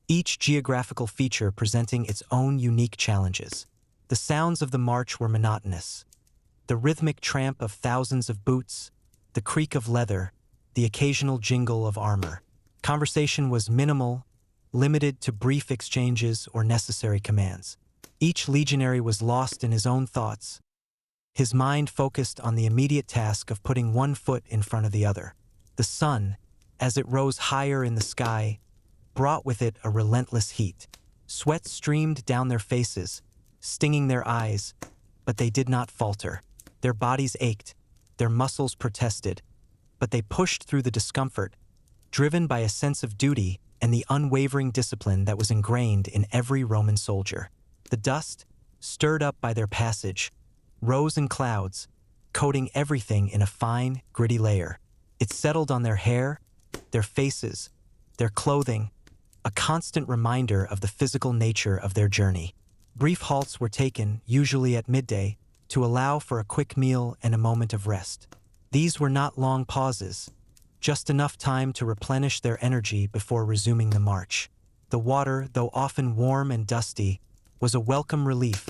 S1: each geographical feature presenting its own unique challenges. The sounds of the march were monotonous. The rhythmic tramp of thousands of boots, the creak of leather, the occasional jingle of armor. Conversation was minimal, limited to brief exchanges or necessary commands. Each legionary was lost in his own thoughts, his mind focused on the immediate task of putting one foot in front of the other. The sun, as it rose higher in the sky, brought with it a relentless heat. Sweat streamed down their faces, stinging their eyes, but they did not falter. Their bodies ached, their muscles protested, but they pushed through the discomfort, driven by a sense of duty and the unwavering discipline that was ingrained in every Roman soldier. The dust, stirred up by their passage, rose in clouds, coating everything in a fine, gritty layer. It settled on their hair, their faces, their clothing, a constant reminder of the physical nature of their journey. Brief halts were taken, usually at midday, to allow for a quick meal and a moment of rest. These were not long pauses, just enough time to replenish their energy before resuming the march. The water, though often warm and dusty, was a welcome relief,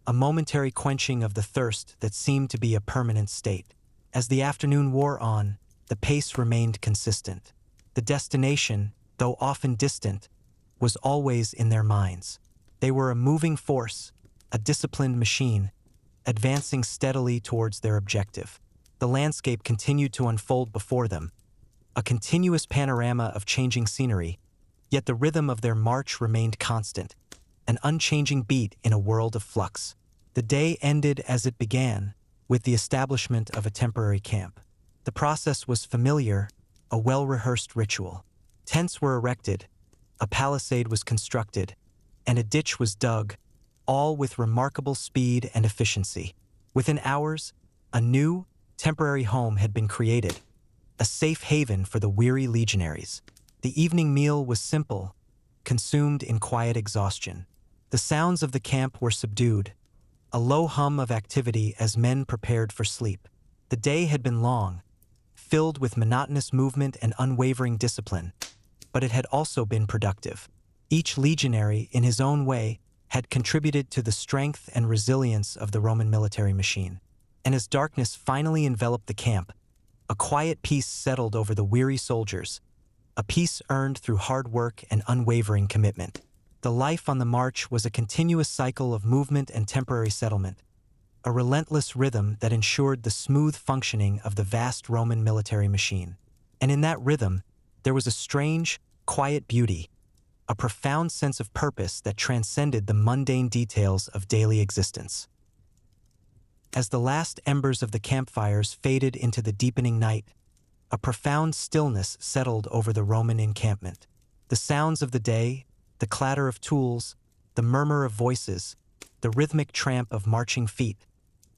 S1: a momentary quenching of the thirst that seemed to be a permanent state. As the afternoon wore on, the pace remained consistent. The destination, though often distant, was always in their minds. They were a moving force, a disciplined machine, advancing steadily towards their objective. The landscape continued to unfold before them, a continuous panorama of changing scenery, yet the rhythm of their march remained constant, an unchanging beat in a world of flux. The day ended as it began, with the establishment of a temporary camp. The process was familiar, a well-rehearsed ritual. Tents were erected, a palisade was constructed, and a ditch was dug, all with remarkable speed and efficiency. Within hours, a new, temporary home had been created, a safe haven for the weary legionaries. The evening meal was simple, consumed in quiet exhaustion. The sounds of the camp were subdued, a low hum of activity as men prepared for sleep. The day had been long, filled with monotonous movement and unwavering discipline, but it had also been productive. Each legionary, in his own way, had contributed to the strength and resilience of the Roman military machine. And as darkness finally enveloped the camp, a quiet peace settled over the weary soldiers, a peace earned through hard work and unwavering commitment. The life on the march was a continuous cycle of movement and temporary settlement, a relentless rhythm that ensured the smooth functioning of the vast Roman military machine. And in that rhythm, there was a strange, quiet beauty, a profound sense of purpose that transcended the mundane details of daily existence. As the last embers of the campfires faded into the deepening night, a profound stillness settled over the Roman encampment. The sounds of the day, the clatter of tools, the murmur of voices, the rhythmic tramp of marching feet,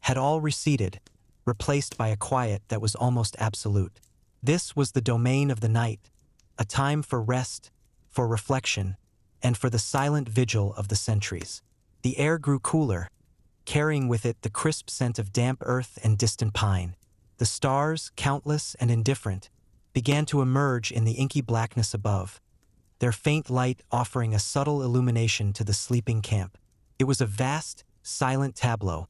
S1: had all receded, replaced by a quiet that was almost absolute. This was the domain of the night, a time for rest, for reflection, and for the silent vigil of the centuries. The air grew cooler, carrying with it the crisp scent of damp earth and distant pine. The stars, countless and indifferent, began to emerge in the inky blackness above, their faint light offering a subtle illumination to the sleeping camp. It was a vast, silent tableau,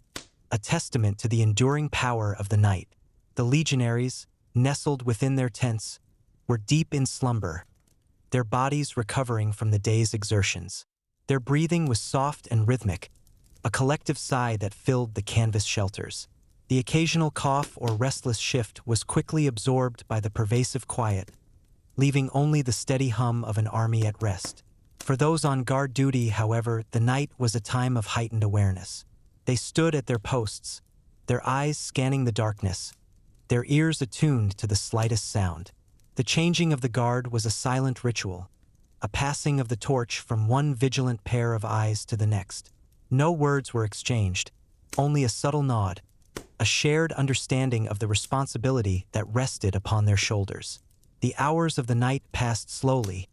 S1: a testament to the enduring power of the night. The legionaries, nestled within their tents, were deep in slumber, their bodies recovering from the day's exertions. Their breathing was soft and rhythmic, a collective sigh that filled the canvas shelters. The occasional cough or restless shift was quickly absorbed by the pervasive quiet, leaving only the steady hum of an army at rest. For those on guard duty, however, the night was a time of heightened awareness. They stood at their posts, their eyes scanning the darkness, their ears attuned to the slightest sound. The changing of the guard was a silent ritual, a passing of the torch from one vigilant pair of eyes to the next. No words were exchanged, only a subtle nod, a shared understanding of the responsibility that rested upon their shoulders. The hours of the night passed slowly,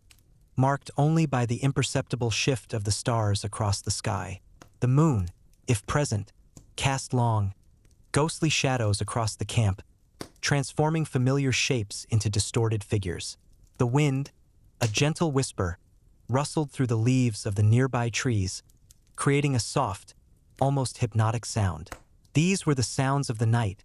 S1: marked only by the imperceptible shift of the stars across the sky. The moon, if present, cast long, ghostly shadows across the camp, transforming familiar shapes into distorted figures. The wind, a gentle whisper, rustled through the leaves of the nearby trees, creating a soft, almost hypnotic sound. These were the sounds of the night,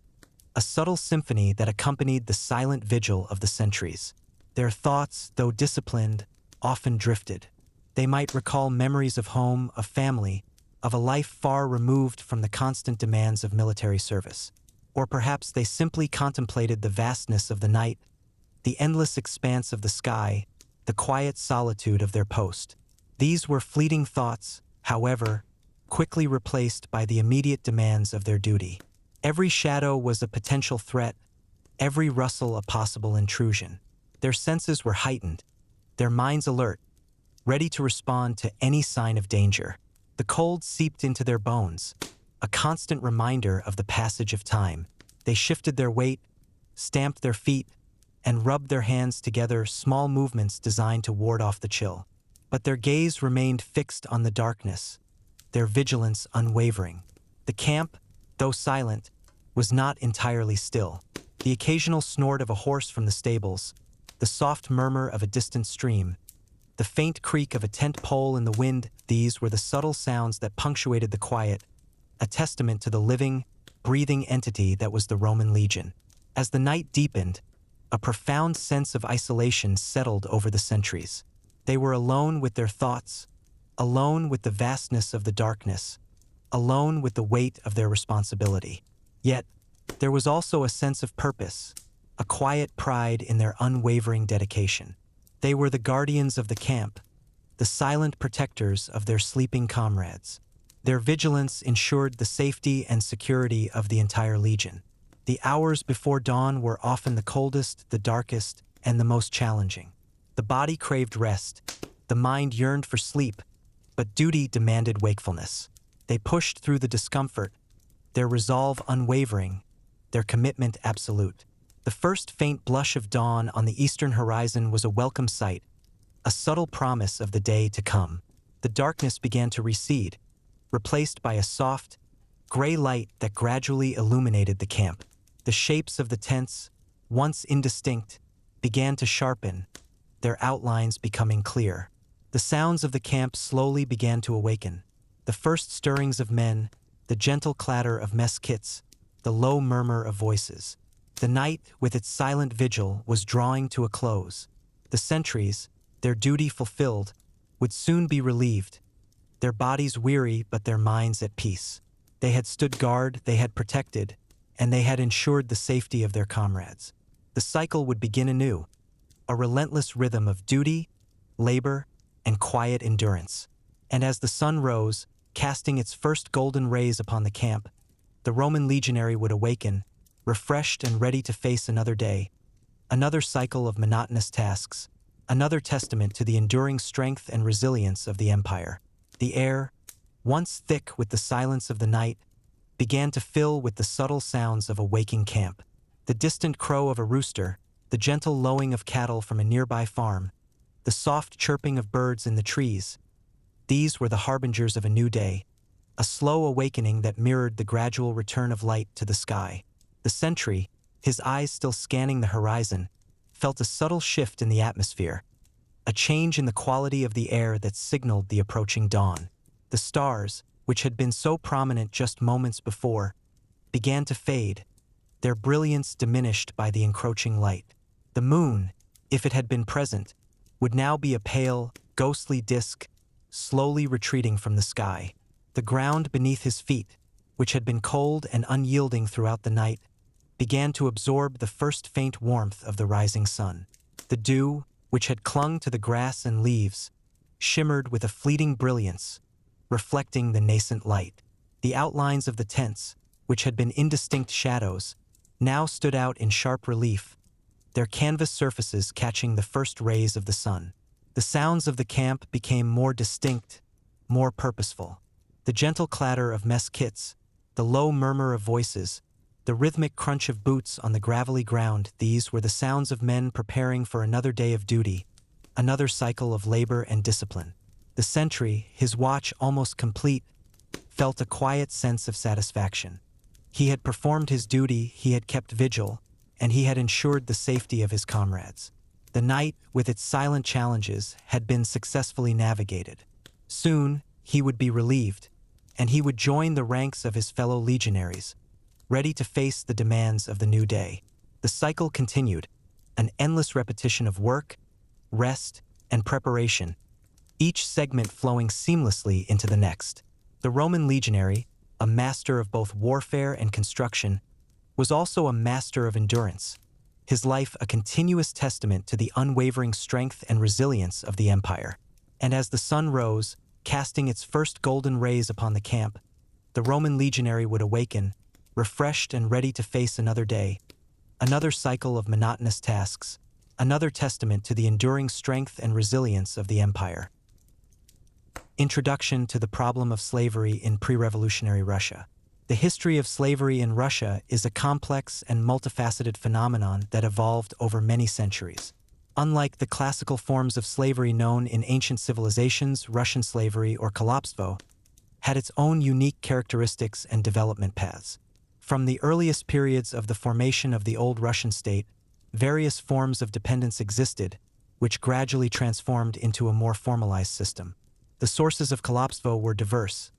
S1: a subtle symphony that accompanied the silent vigil of the centuries. Their thoughts, though disciplined, often drifted. They might recall memories of home, of family, of a life far removed from the constant demands of military service. Or perhaps they simply contemplated the vastness of the night, the endless expanse of the sky, the quiet solitude of their post. These were fleeting thoughts, however, quickly replaced by the immediate demands of their duty. Every shadow was a potential threat, every rustle a possible intrusion. Their senses were heightened, their minds alert, ready to respond to any sign of danger. The cold seeped into their bones, a constant reminder of the passage of time. They shifted their weight, stamped their feet, and rubbed their hands together, small movements designed to ward off the chill. But their gaze remained fixed on the darkness, their vigilance unwavering. The camp, though silent, was not entirely still. The occasional snort of a horse from the stables, the soft murmur of a distant stream, the faint creak of a tent pole in the wind, these were the subtle sounds that punctuated the quiet, a testament to the living, breathing entity that was the Roman legion. As the night deepened, a profound sense of isolation settled over the sentries. They were alone with their thoughts, alone with the vastness of the darkness, alone with the weight of their responsibility. Yet, there was also a sense of purpose, a quiet pride in their unwavering dedication. They were the guardians of the camp, the silent protectors of their sleeping comrades. Their vigilance ensured the safety and security of the entire legion. The hours before dawn were often the coldest, the darkest, and the most challenging. The body craved rest, the mind yearned for sleep, but duty demanded wakefulness. They pushed through the discomfort, their resolve unwavering, their commitment absolute. The first faint blush of dawn on the eastern horizon was a welcome sight, a subtle promise of the day to come. The darkness began to recede, replaced by a soft, gray light that gradually illuminated the camp. The shapes of the tents, once indistinct, began to sharpen, their outlines becoming clear. The sounds of the camp slowly began to awaken. The first stirrings of men, the gentle clatter of mess kits, the low murmur of voices. The night, with its silent vigil, was drawing to a close. The sentries, their duty fulfilled, would soon be relieved, their bodies weary but their minds at peace. They had stood guard, they had protected, and they had ensured the safety of their comrades. The cycle would begin anew, a relentless rhythm of duty, labor, and quiet endurance. And as the sun rose, casting its first golden rays upon the camp, the Roman legionary would awaken, refreshed and ready to face another day, another cycle of monotonous tasks, another testament to the enduring strength and resilience of the empire. The air, once thick with the silence of the night, began to fill with the subtle sounds of a waking camp. The distant crow of a rooster, the gentle lowing of cattle from a nearby farm, the soft chirping of birds in the trees. These were the harbingers of a new day, a slow awakening that mirrored the gradual return of light to the sky. The sentry, his eyes still scanning the horizon, felt a subtle shift in the atmosphere, a change in the quality of the air that signaled the approaching dawn. The stars, which had been so prominent just moments before, began to fade, their brilliance diminished by the encroaching light. The moon, if it had been present, would now be a pale, ghostly disk, slowly retreating from the sky. The ground beneath his feet, which had been cold and unyielding throughout the night, began to absorb the first faint warmth of the rising sun. The dew, which had clung to the grass and leaves, shimmered with a fleeting brilliance, reflecting the nascent light. The outlines of the tents, which had been indistinct shadows, now stood out in sharp relief, their canvas surfaces catching the first rays of the sun. The sounds of the camp became more distinct, more purposeful. The gentle clatter of mess kits, the low murmur of voices, the rhythmic crunch of boots on the gravelly ground, these were the sounds of men preparing for another day of duty, another cycle of labor and discipline. The sentry, his watch almost complete, felt a quiet sense of satisfaction. He had performed his duty, he had kept vigil, and he had ensured the safety of his comrades. The night, with its silent challenges, had been successfully navigated. Soon, he would be relieved, and he would join the ranks of his fellow legionaries, ready to face the demands of the new day. The cycle continued, an endless repetition of work, rest, and preparation, each segment flowing seamlessly into the next. The Roman legionary, a master of both warfare and construction, was also a master of endurance, his life a continuous testament to the unwavering strength and resilience of the empire. And as the sun rose, casting its first golden rays upon the camp, the Roman legionary would awaken, refreshed and ready to face another day, another cycle of monotonous tasks, another testament to the enduring strength and resilience of the empire. Introduction to the problem of slavery in pre-revolutionary Russia. The history of slavery in Russia is a complex and multifaceted phenomenon that evolved over many centuries. Unlike the classical forms of slavery known in ancient civilizations, Russian slavery, or kalopstvo, had its own unique characteristics and development paths. From the earliest periods of the formation of the old Russian state, various forms of dependence existed, which gradually transformed into a more formalized system. The sources of kalopstvo were diverse: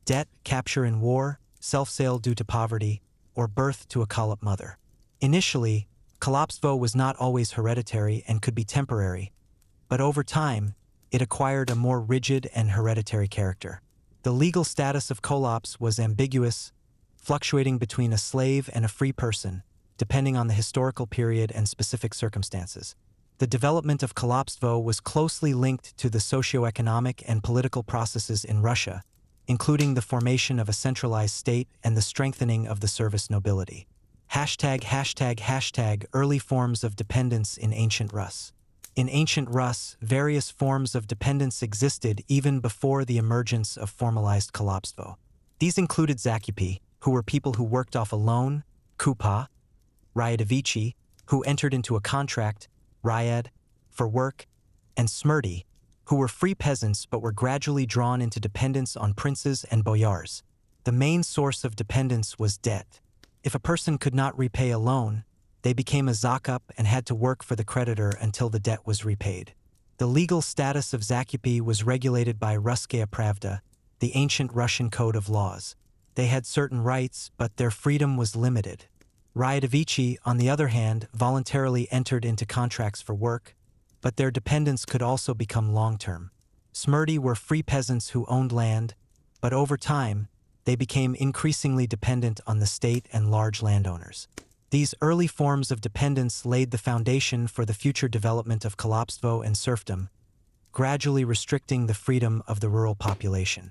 S1: debt, capture in war, self-sale due to poverty, or birth to a kalop mother. Initially, kalopstvo was not always hereditary and could be temporary, but over time, it acquired a more rigid and hereditary character. The legal status of kolops was ambiguous, fluctuating between a slave and a free person, depending on the historical period and specific circumstances. The development of kalopstvo was closely linked to the socioeconomic and political processes in Russia, including the formation of a centralized state and the strengthening of the service nobility. Early forms of dependence in ancient Rus. In ancient Rus, various forms of dependence existed even before the emergence of formalized kalopstvo. These included zakupi, who were people who worked off a loan, kupa, ryadovichi, who entered into a contract, ryad, for work, and smrti, who were free peasants but were gradually drawn into dependence on princes and boyars. The main source of dependence was debt. If a person could not repay a loan, they became a zakup and had to work for the creditor until the debt was repaid. The legal status of zakupi was regulated by Russkaya Pravda, the ancient Russian code of laws. They had certain rights, but their freedom was limited. Ryadovichi, on the other hand, voluntarily entered into contracts for work, but their dependence could also become long-term. Smrti were free peasants who owned land, but over time, they became increasingly dependent on the state and large landowners. These early forms of dependence laid the foundation for the future development of kalopstvo and serfdom, gradually restricting the freedom of the rural population.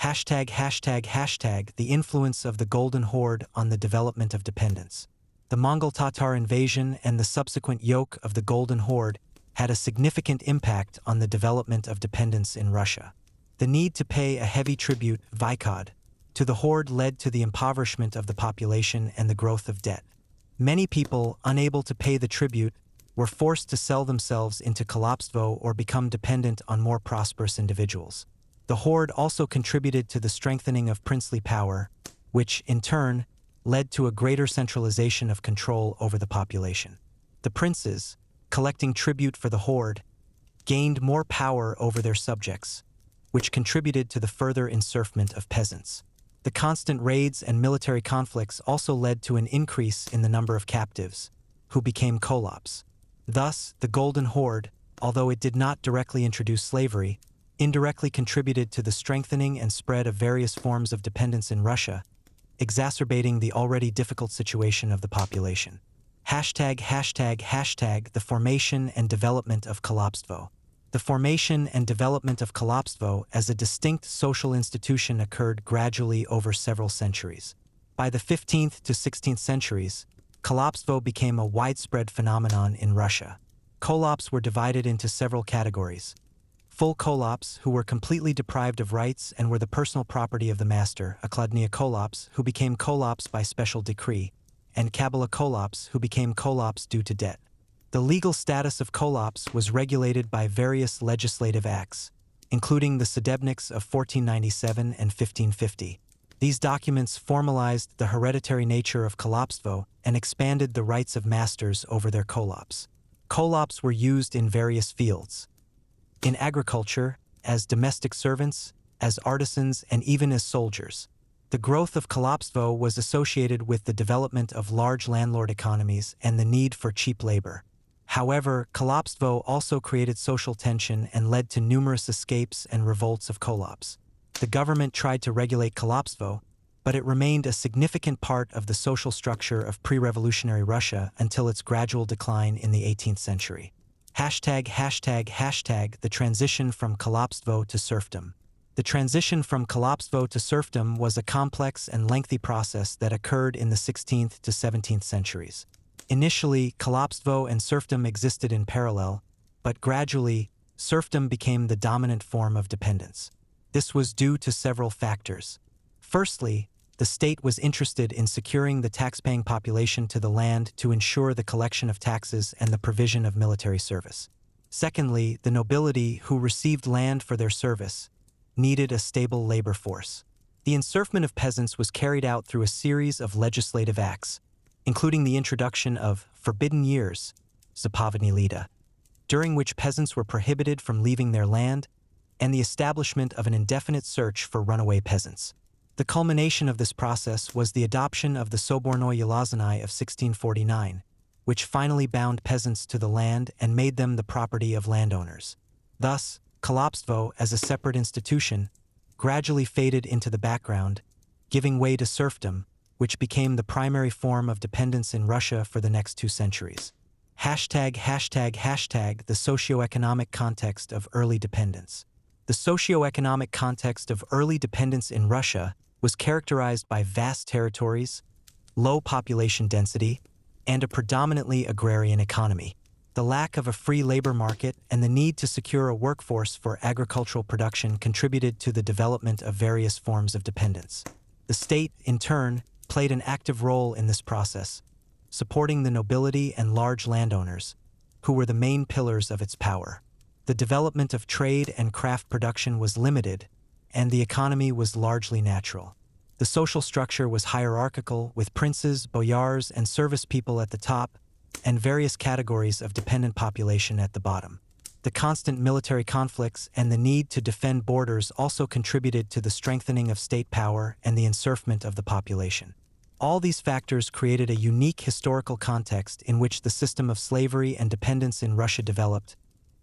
S1: The influence of the Golden Horde on the development of dependence. The Mongol Tatar invasion and the subsequent yoke of the Golden Horde had a significant impact on the development of dependence in Russia. The need to pay a heavy tribute, vaikod, to the horde led to the impoverishment of the population and the growth of debt. Many people, unable to pay the tribute, were forced to sell themselves into kalopstvo or become dependent on more prosperous individuals. The horde also contributed to the strengthening of princely power, which, in turn, led to a greater centralization of control over the population. The princes, collecting tribute for the horde, gained more power over their subjects, which contributed to the further encirclement of peasants. The constant raids and military conflicts also led to an increase in the number of captives, who became kolops. Thus, the Golden Horde, although it did not directly introduce slavery, indirectly contributed to the strengthening and spread of various forms of dependence in Russia, exacerbating the already difficult situation of the population. The formation and development of kalopstvo. The formation and development of kalopstvo as a distinct social institution occurred gradually over several centuries. By the 15th to 16th centuries, kalopstvo became a widespread phenomenon in Russia. Kolops were divided into several categories. Full kolops, who were completely deprived of rights and were the personal property of the master, okladnia kolops, who became kolops by special decree, and kabala kolops, who became kolops due to debt. The legal status of kolops was regulated by various legislative acts, including the Sudebniks of 1497 and 1550. These documents formalized the hereditary nature of kalopstvo and expanded the rights of masters over their kolops. Kolops were used in various fields. In agriculture, as domestic servants, as artisans, and even as soldiers. The growth of kalopstvo was associated with the development of large landlord economies and the need for cheap labor. However, kalopstvo also created social tension and led to numerous escapes and revolts of kolops. The government tried to regulate kalopstvo, but it remained a significant part of the social structure of pre-revolutionary Russia until its gradual decline in the 18th century. ####The transition from kalopstvo to serfdom. The transition from kalopstvo to serfdom was a complex and lengthy process that occurred in the 16th to 17th centuries. Initially, kalopstvo and serfdom existed in parallel, but gradually, serfdom became the dominant form of dependence. This was due to several factors. Firstly, the state was interested in securing the tax-paying population to the land to ensure the collection of taxes and the provision of military service. Secondly, the nobility, who received land for their service, needed a stable labor force. The encirclement of peasants was carried out through a series of legislative acts, including the introduction of forbidden years, zapovedny leta, during which peasants were prohibited from leaving their land, and the establishment of an indefinite search for runaway peasants. The culmination of this process was the adoption of the sobornoi yelazanai of 1649, which finally bound peasants to the land and made them the property of landowners. Thus, kalopstvo, as a separate institution, gradually faded into the background, giving way to serfdom, which became the primary form of dependence in Russia for the next 2 centuries. ###The socioeconomic context of early dependence. The socioeconomic context of early dependence in Russia was characterized by vast territories, low population density, and a predominantly agrarian economy. The lack of a free labor market and the need to secure a workforce for agricultural production contributed to the development of various forms of dependence. The state, in turn, played an active role in this process, supporting the nobility and large landowners, who were the main pillars of its power. The development of trade and craft production was limited, and the economy was largely natural. The social structure was hierarchical, with princes, boyars, and service people at the top, and various categories of dependent population at the bottom. The constant military conflicts and the need to defend borders also contributed to the strengthening of state power and the encirclement of the population. All these factors created a unique historical context in which the system of slavery and dependence in Russia developed,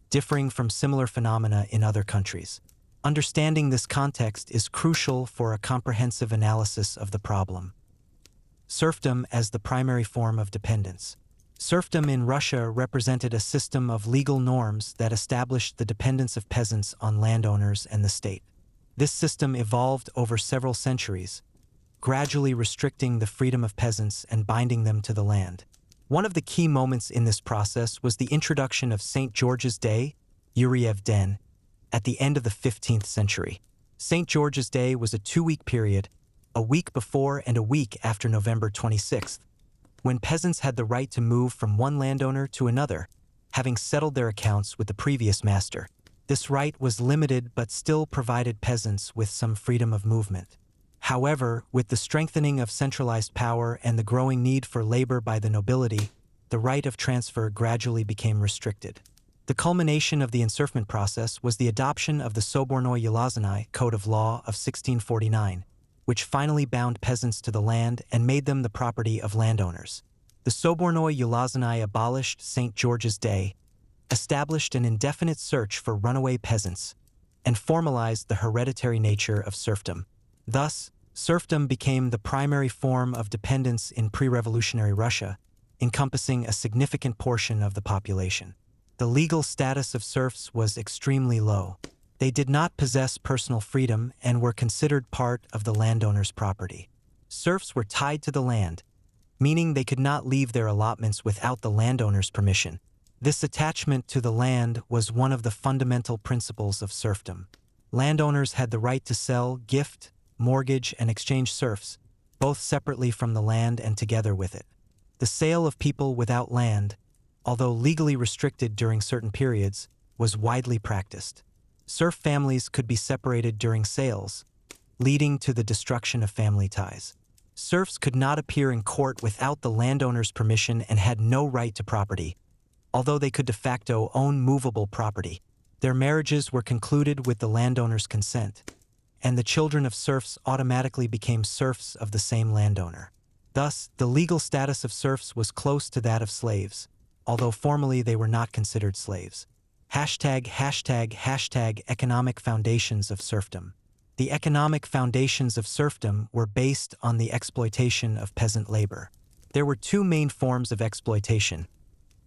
S1: differing from similar phenomena in other countries. Understanding this context is crucial for a comprehensive analysis of the problem. Serfdom as the primary form of dependence. Serfdom in Russia represented a system of legal norms that established the dependence of peasants on landowners and the state. This system evolved over several centuries, gradually restricting the freedom of peasants and binding them to the land. One of the key moments in this process was the introduction of St. George's Day, Yuriev Den, at the end of the 15th century. St. George's Day was a 2-week period, a week before and a week after November 26th, when peasants had the right to move from one landowner to another, having settled their accounts with the previous master. This right was limited but still provided peasants with some freedom of movement. However, with the strengthening of centralized power and the growing need for labor by the nobility, the right of transfer gradually became restricted. The culmination of the encirclement process was the adoption of the sobornoi yelazanai Code of Law of 1649, which finally bound peasants to the land and made them the property of landowners. The sobornoi yelazanai abolished St. George's Day, established an indefinite search for runaway peasants, and formalized the hereditary nature of serfdom. Thus, serfdom became the primary form of dependence in pre-revolutionary Russia, encompassing a significant portion of the population. The legal status of serfs was extremely low. They did not possess personal freedom and were considered part of the landowner's property. Serfs were tied to the land, meaning they could not leave their allotments without the landowner's permission. This attachment to the land was one of the fundamental principles of serfdom. Landowners had the right to sell, gift, mortgage, and exchange serfs, both separately from the land and together with it. The sale of people without land, although legally restricted during certain periods, was widely practiced. Serf families could be separated during sales, leading to the destruction of family ties. Serfs could not appear in court without the landowner's permission and had no right to property, although they could de facto own movable property. Their marriages were concluded with the landowner's consent, and the children of serfs automatically became serfs of the same landowner. Thus, the legal status of serfs was close to that of slaves, although formally they were not considered slaves. ###Economic foundations of serfdom. The economic foundations of serfdom were based on the exploitation of peasant labor. There were two main forms of exploitation: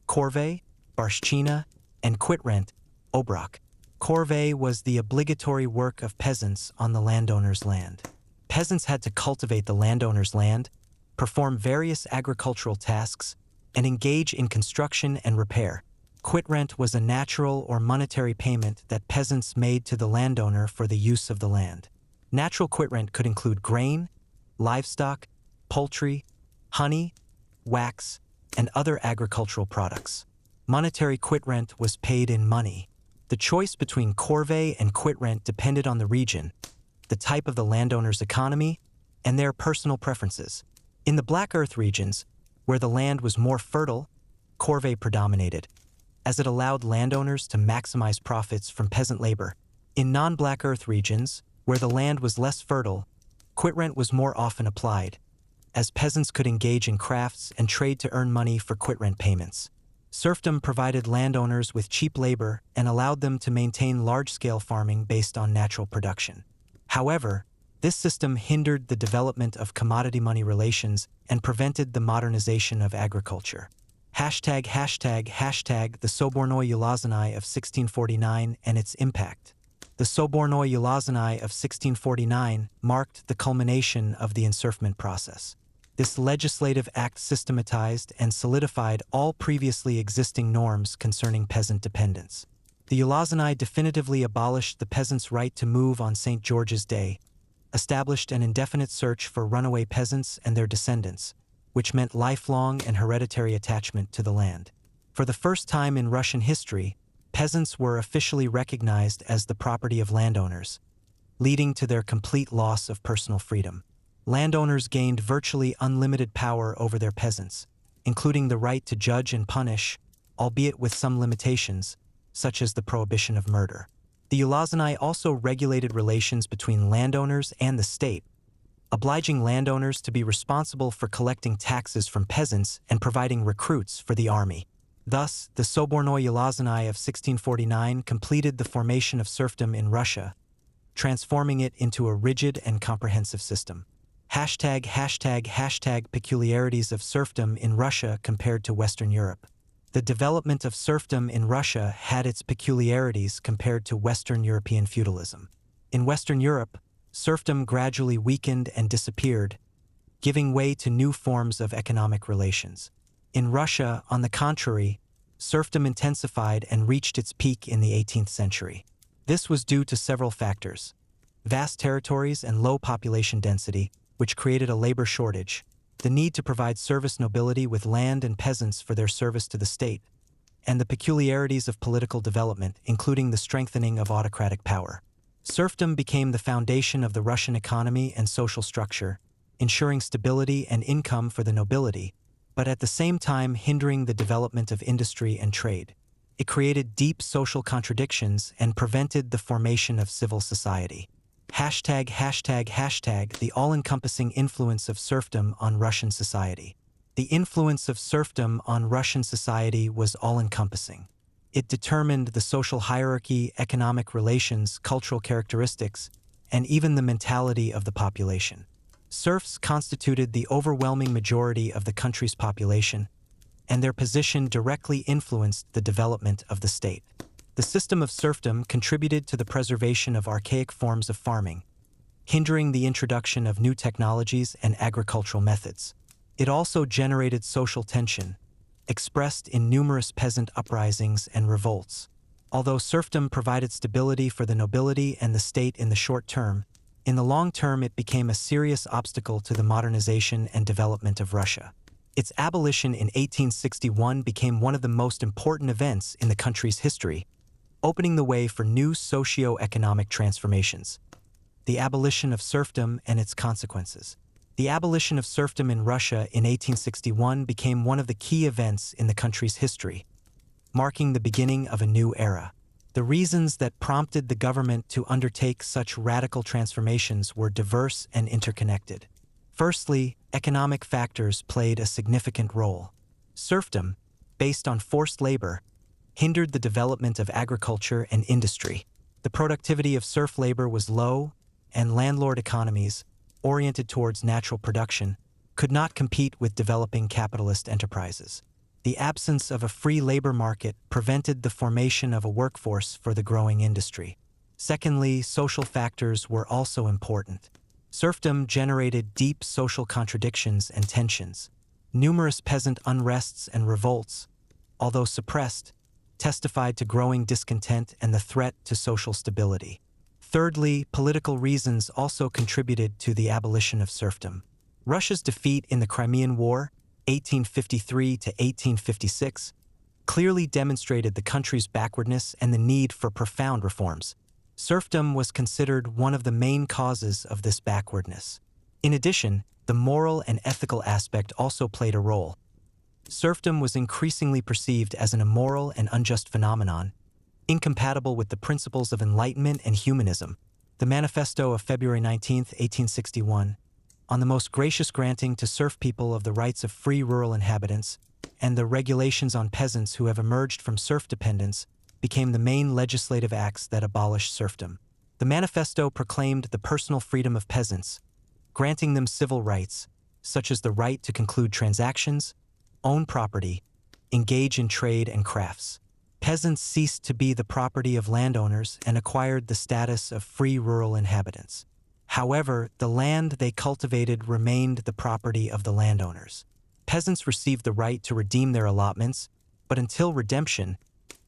S1: corvée, barshchina, and quit-rent, obrok. Corvée was the obligatory work of peasants on the landowner's land. Peasants had to cultivate the landowner's land, perform various agricultural tasks, and engage in construction and repair. Quit-rent was a natural or monetary payment that peasants made to the landowner for the use of the land. Natural quit-rent could include grain, livestock, poultry, honey, wax, and other agricultural products. Monetary quit-rent was paid in money. The choice between corvée and quit-rent depended on the region, the type of the landowner's economy, and their personal preferences. In the Black Earth regions, where the land was more fertile, corvée predominated, as it allowed landowners to maximize profits from peasant labor. In non-Black Earth regions, where the land was less fertile, quit-rent was more often applied, as peasants could engage in crafts and trade to earn money for quit-rent payments. Serfdom provided landowners with cheap labor and allowed them to maintain large-scale farming based on natural production. However, this system hindered the development of commodity-money relations and prevented the modernization of agriculture. ###, the Sobornoi Ulazanai of 1649 and its impact. The Sobornoi Ulazanai of 1649 marked the culmination of the encirclement process. This legislative act systematized and solidified all previously existing norms concerning peasant dependence. The Ulazanai definitively abolished the peasants' right to move on St. George's Day, established an indefinite search for runaway peasants and their descendants, which meant lifelong and hereditary attachment to the land. For the first time in Russian history, peasants were officially recognized as the property of landowners, leading to their complete loss of personal freedom. Landowners gained virtually unlimited power over their peasants, including the right to judge and punish, albeit with some limitations, such as the prohibition of murder. The Ulazanai also regulated relations between landowners and the state, obliging landowners to be responsible for collecting taxes from peasants and providing recruits for the army. Thus, the Sobornoi Ulazanai of 1649 completed the formation of serfdom in Russia, transforming it into a rigid and comprehensive system. ###, peculiarities of serfdom in Russia compared to Western Europe. The development of serfdom in Russia had its peculiarities compared to Western European feudalism. In Western Europe, serfdom gradually weakened and disappeared, giving way to new forms of economic relations. In Russia, on the contrary, serfdom intensified and reached its peak in the 18th century. This was due to several factors: vast territories and low population density, which created a labor shortage, the need to provide service nobility with land and peasants for their service to the state, and the peculiarities of political development, including the strengthening of autocratic power. Serfdom became the foundation of the Russian economy and social structure, ensuring stability and income for the nobility, but at the same time hindering the development of industry and trade. It created deep social contradictions and prevented the formation of civil society. ###, the all-encompassing influence of serfdom on Russian society. The influence of serfdom on Russian society was all-encompassing. It determined the social hierarchy, economic relations, cultural characteristics, and even the mentality of the population. Serfs constituted the overwhelming majority of the country's population, and their position directly influenced the development of the state. The system of serfdom contributed to the preservation of archaic forms of farming, hindering the introduction of new technologies and agricultural methods. It also generated social tension, expressed in numerous peasant uprisings and revolts. Although serfdom provided stability for the nobility and the state in the short term, in the long term it became a serious obstacle to the modernization and development of Russia. Its abolition in 1861 became one of the most important events in the country's history, opening the way for new socio-economic transformations. The abolition of serfdom and its consequences. The abolition of serfdom in Russia in 1861 became one of the key events in the country's history, marking the beginning of a new era. The reasons that prompted the government to undertake such radical transformations were diverse and interconnected. Firstly, economic factors played a significant role. Serfdom, based on forced labor, hindered the development of agriculture and industry. The productivity of serf labor was low, and landlord economies, oriented towards natural production, could not compete with developing capitalist enterprises. The absence of a free labor market prevented the formation of a workforce for the growing industry. Secondly, social factors were also important. Serfdom generated deep social contradictions and tensions. Numerous peasant unrests and revolts, although suppressed, testified to growing discontent and the threat to social stability. Thirdly, political reasons also contributed to the abolition of serfdom. Russia's defeat in the Crimean War, 1853 to 1856, clearly demonstrated the country's backwardness and the need for profound reforms. Serfdom was considered one of the main causes of this backwardness. In addition, the moral and ethical aspect also played a role. Serfdom was increasingly perceived as an immoral and unjust phenomenon, incompatible with the principles of enlightenment and humanism. The Manifesto of February 19, 1861, on the most gracious granting to serf people of the rights of free rural inhabitants, and the regulations on peasants who have emerged from serf dependence, became the main legislative acts that abolished serfdom. The manifesto proclaimed the personal freedom of peasants, granting them civil rights, such as the right to conclude transactions, own property, engage in trade and crafts. Peasants ceased to be the property of landowners and acquired the status of free rural inhabitants. However, the land they cultivated remained the property of the landowners. Peasants received the right to redeem their allotments, but until redemption,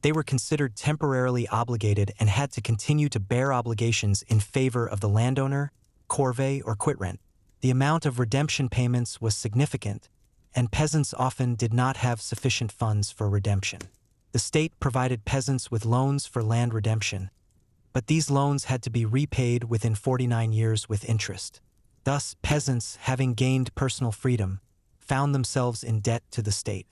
S1: they were considered temporarily obligated and had to continue to bear obligations in favor of the landowner, corvée, or quitrent. The amount of redemption payments was significant, and peasants often did not have sufficient funds for redemption. The state provided peasants with loans for land redemption, but these loans had to be repaid within 49 years with interest. Thus, peasants, having gained personal freedom, found themselves in debt to the state.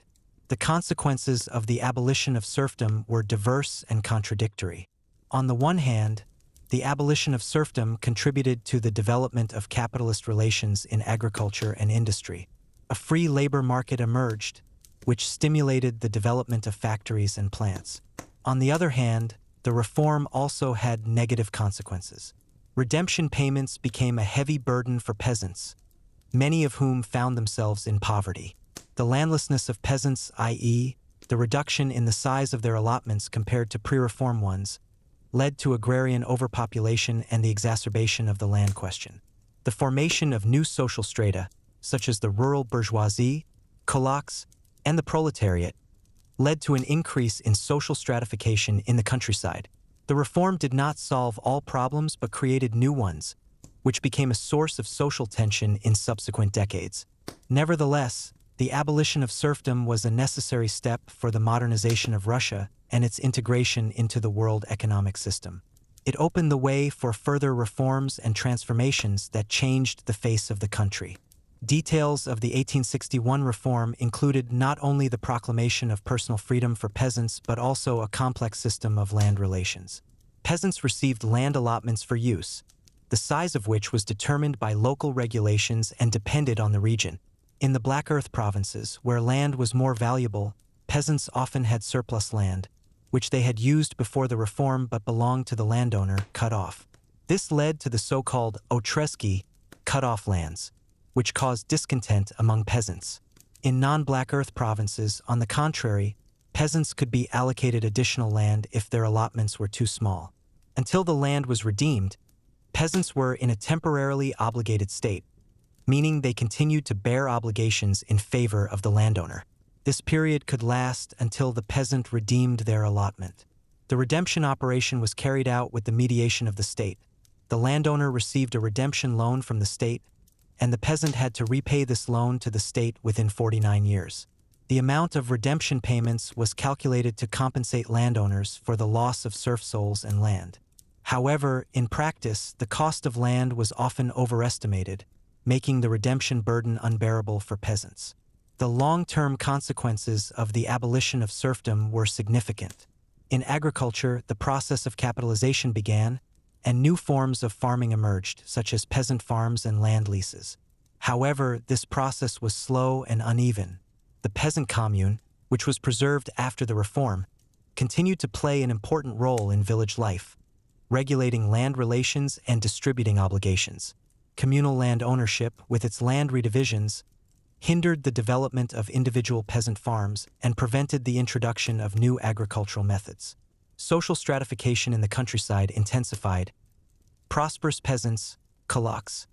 S1: The consequences of the abolition of serfdom were diverse and contradictory. On the one hand, the abolition of serfdom contributed to the development of capitalist relations in agriculture and industry. A free labor market emerged, which stimulated the development of factories and plants. On the other hand, the reform also had negative consequences. Redemption payments became a heavy burden for peasants, many of whom found themselves in poverty. The landlessness of peasants, i.e., the reduction in the size of their allotments compared to pre-reform ones, led to agrarian overpopulation and the exacerbation of the land question. The formation of new social strata, such as the rural bourgeoisie, kulaks, and the proletariat, led to an increase in social stratification in the countryside. The reform did not solve all problems but created new ones, which became a source of social tension in subsequent decades. Nevertheless, the abolition of serfdom was a necessary step for the modernization of Russia and its integration into the world economic system. It opened the way for further reforms and transformations that changed the face of the country. Details of the 1861 reform included not only the proclamation of personal freedom for peasants but also a complex system of land relations. Peasants received land allotments for use, the size of which was determined by local regulations and depended on the region. In the Black Earth provinces, where land was more valuable, peasants often had surplus land, which they had used before the reform but belonged to the landowner, cut off. This led to the so-called otreski, cut-off lands, which caused discontent among peasants. In non-Black Earth provinces, on the contrary, peasants could be allocated additional land if their allotments were too small. Until the land was redeemed, peasants were in a temporarily obligated state, meaning they continued to bear obligations in favor of the landowner. This period could last until the peasant redeemed their allotment. The redemption operation was carried out with the mediation of the state. The landowner received a redemption loan from the state, and the peasant had to repay this loan to the state within 49 years. The amount of redemption payments was calculated to compensate landowners for the loss of serf souls and land. However, in practice, the cost of land was often overestimated, making the redemption burden unbearable for peasants. The long-term consequences of the abolition of serfdom were significant. In agriculture, the process of capitalization began, and new forms of farming emerged, such as peasant farms and land leases. However, this process was slow and uneven. The peasant commune, which was preserved after the reform, continued to play an important role in village life. regulating land relations and distributing obligations. Communal land ownership, with its land redivisions, hindered the development of individual peasant farms and prevented the introduction of new agricultural methods. Social stratification in the countryside intensified. Prosperous peasants, kulaks,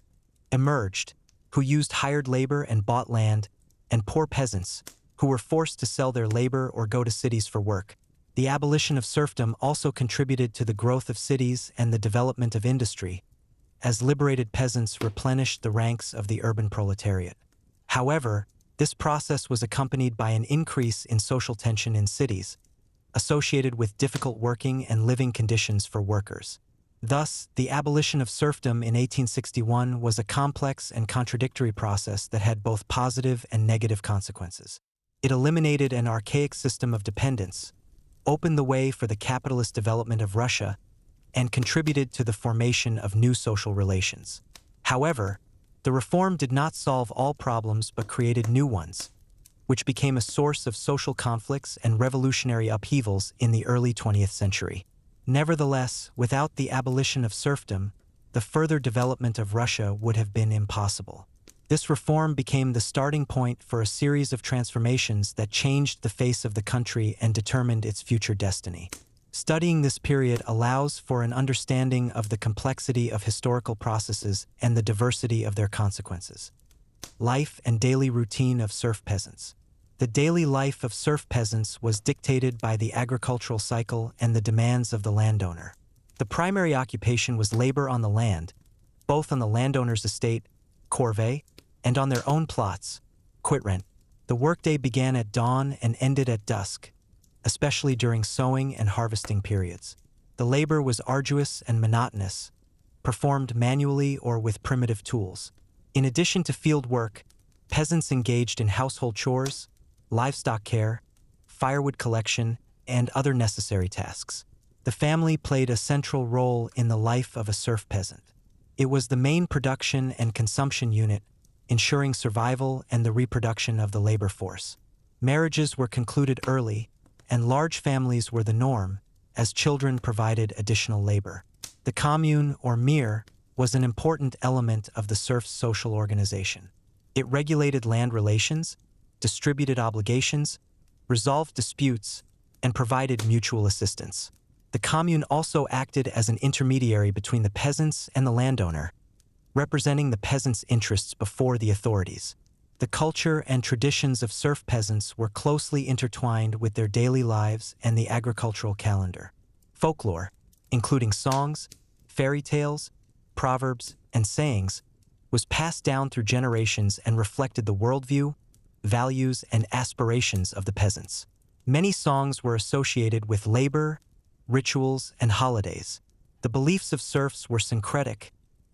S1: emerged, who used hired labor and bought land, and poor peasants, who were forced to sell their labor or go to cities for work. The abolition of serfdom also contributed to the growth of cities and the development of industry, as liberated peasants replenished the ranks of the urban proletariat. However, this process was accompanied by an increase in social tension in cities, associated with difficult working and living conditions for workers. Thus, the abolition of serfdom in 1861 was a complex and contradictory process that had both positive and negative consequences. It eliminated an archaic system of dependence, opened the way for the capitalist development of Russia, and contributed to the formation of new social relations. However, the reform did not solve all problems but created new ones, which became a source of social conflicts and revolutionary upheavals in the early 20th century. Nevertheless, without the abolition of serfdom, the further development of Russia would have been impossible. This reform became the starting point for a series of transformations that changed the face of the country and determined its future destiny. Studying this period allows for an understanding of the complexity of historical processes and the diversity of their consequences. Life and daily routine of serf peasants. The daily life of serf peasants was dictated by the agricultural cycle and the demands of the landowner. The primary occupation was labor on the land, both on the landowner's estate, corvée, and on their own plots, quitrent. The workday began at dawn and ended at dusk, especially during sowing and harvesting periods. The labor was arduous and monotonous, performed manually or with primitive tools. In addition to field work, peasants engaged in household chores, livestock care, firewood collection, and other necessary tasks. The family played a central role in the life of a serf peasant. It was the main production and consumption unit, ensuring survival and the reproduction of the labor force. Marriages were concluded early, and large families were the norm, as children provided additional labor. The commune, or mir, was an important element of the serfs' social organization. It regulated land relations, distributed obligations, resolved disputes, and provided mutual assistance. The commune also acted as an intermediary between the peasants and the landowner, representing the peasants' interests before the authorities. The culture and traditions of serf peasants were closely intertwined with their daily lives and the agricultural calendar. Folklore, including songs, fairy tales, proverbs, and sayings, was passed down through generations and reflected the worldview, values, and aspirations of the peasants. Many songs were associated with labor, rituals, and holidays. The beliefs of serfs were syncretic,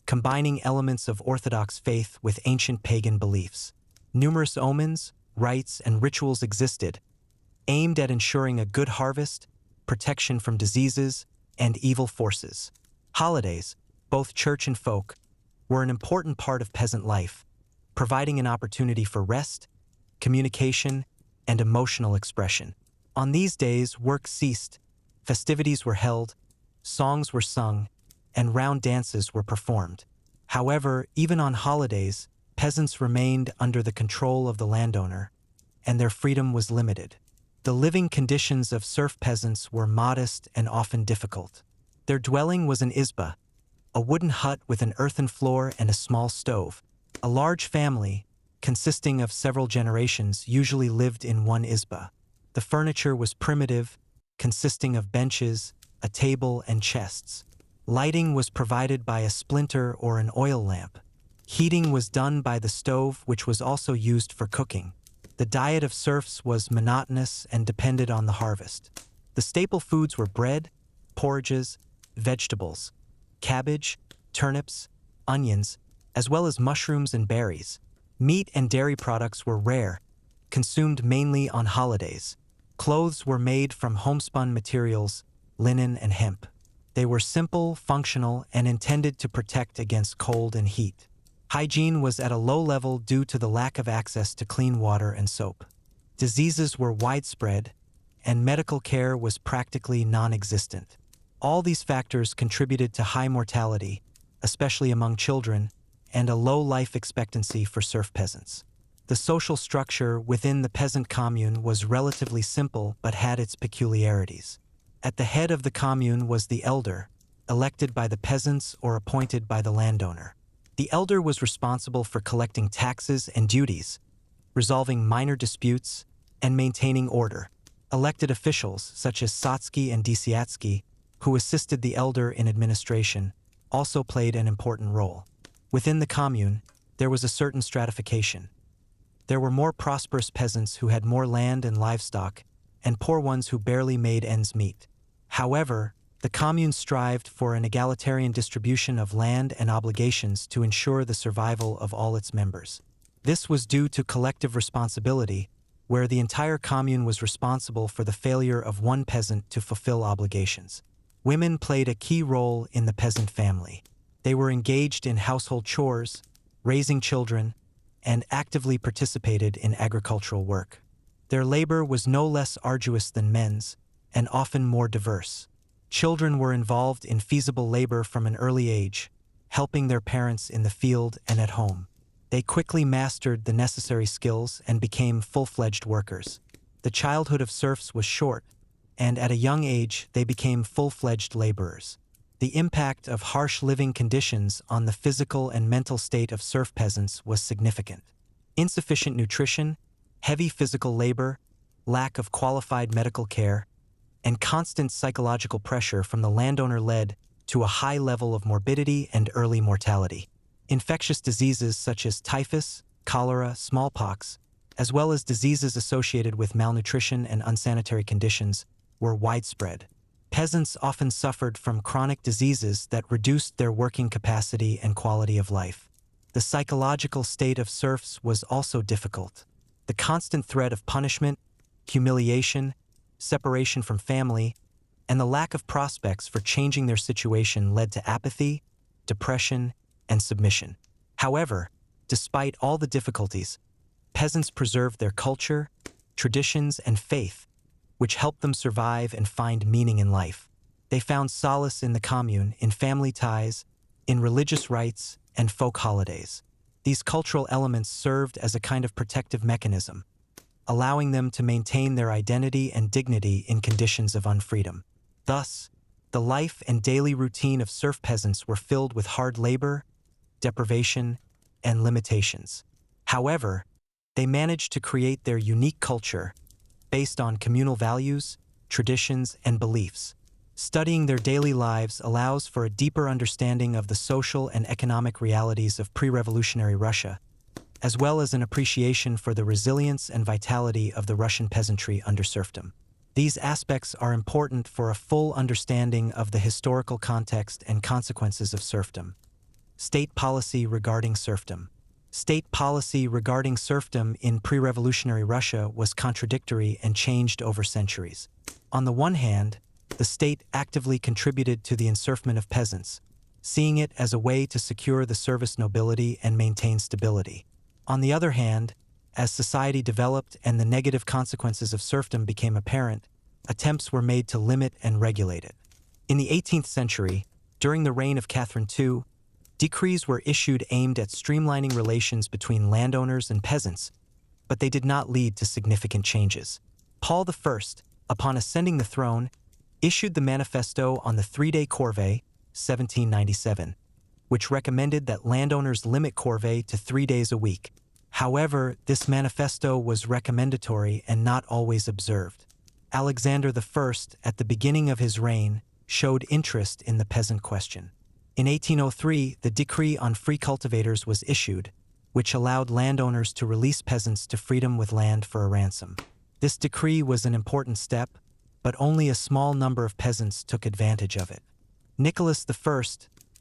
S1: combining elements of Orthodox faith with ancient pagan beliefs. Numerous omens, rites, and rituals existed, aimed at ensuring a good harvest, protection from diseases, and evil forces. Holidays, both church and folk, were an important part of peasant life, providing an opportunity for rest, communication, and emotional expression. On these days, work ceased, festivities were held, songs were sung, and round dances were performed. However, even on holidays, peasants remained under the control of the landowner, and their freedom was limited. The living conditions of serf peasants were modest and often difficult. Their dwelling was an izba, a wooden hut with an earthen floor and a small stove. A large family, consisting of several generations, usually lived in one izba. The furniture was primitive, consisting of benches, a table, and chests. Lighting was provided by a splinter or an oil lamp. Heating was done by the stove, which was also used for cooking. The diet of serfs was monotonous and depended on the harvest. The staple foods were bread, porridges, vegetables, cabbage, turnips, onions, as well as mushrooms and berries. Meat and dairy products were rare, consumed mainly on holidays. Clothes were made from homespun materials, linen and hemp. They were simple, functional, and intended to protect against cold and heat. Hygiene was at a low level due to the lack of access to clean water and soap. Diseases were widespread, and medical care was practically non-existent. All these factors contributed to high mortality, especially among children, and a low life expectancy for serf peasants. The social structure within the peasant commune was relatively simple but had its peculiarities. At the head of the commune was the elder, elected by the peasants or appointed by the landowner. The elder was responsible for collecting taxes and duties, resolving minor disputes, and maintaining order. Elected officials, such as Satsky and Desiatsky, who assisted the elder in administration, also played an important role. Within the commune, there was a certain stratification. There were more prosperous peasants who had more land and livestock, and poor ones who barely made ends meet. However, the commune strived for an egalitarian distribution of land and obligations to ensure the survival of all its members. This was due to collective responsibility, where the entire commune was responsible for the failure of one peasant to fulfill obligations. Women played a key role in the peasant family. They were engaged in household chores, raising children, and actively participated in agricultural work. Their labor was no less arduous than men's, and often more diverse. Children were involved in feasible labor from an early age, helping their parents in the field and at home. They quickly mastered the necessary skills and became full-fledged workers. The childhood of serfs was short, and at a young age they became full-fledged laborers. The impact of harsh living conditions on the physical and mental state of serf peasants was significant. Insufficient nutrition, heavy physical labor, lack of qualified medical care, and constant psychological pressure from the landowner led to a high level of morbidity and early mortality. Infectious diseases such as typhus, cholera, smallpox, as well as diseases associated with malnutrition and unsanitary conditions, were widespread. Peasants often suffered from chronic diseases that reduced their working capacity and quality of life. The psychological state of serfs was also difficult. The constant threat of punishment, humiliation, separation from family, and the lack of prospects for changing their situation led to apathy, depression, and submission. However, despite all the difficulties, peasants preserved their culture, traditions, and faith, which helped them survive and find meaning in life. They found solace in the commune, in family ties, in religious rites, and folk holidays. These cultural elements served as a kind of protective mechanism, allowing them to maintain their identity and dignity in conditions of unfreedom. Thus, the life and daily routine of serf peasants were filled with hard labor, deprivation, and limitations. However, they managed to create their unique culture based on communal values, traditions, and beliefs. Studying their daily lives allows for a deeper understanding of the social and economic realities of pre-revolutionary Russia, as well as an appreciation for the resilience and vitality of the Russian peasantry under serfdom. These aspects are important for a full understanding of the historical context and consequences of serfdom. State policy regarding serfdom. State policy regarding serfdom in pre-revolutionary Russia was contradictory and changed over centuries. On the one hand, the state actively contributed to the enserfment of peasants, seeing it as a way to secure the service nobility and maintain stability. On the other hand, as society developed and the negative consequences of serfdom became apparent, attempts were made to limit and regulate it. In the 18th century, during the reign of Catherine II, decrees were issued aimed at streamlining relations between landowners and peasants, but they did not lead to significant changes. Paul I, upon ascending the throne, issued the Manifesto on the Three-Day Corvée, 1797, which recommended that landowners limit corvée to 3 days a week. However, this manifesto was recommendatory and not always observed. Alexander I, at the beginning of his reign, showed interest in the peasant question. In 1803, the decree on free cultivators was issued, which allowed landowners to release peasants to freedom with land for a ransom. This decree was an important step, but only a small number of peasants took advantage of it. Nicholas I,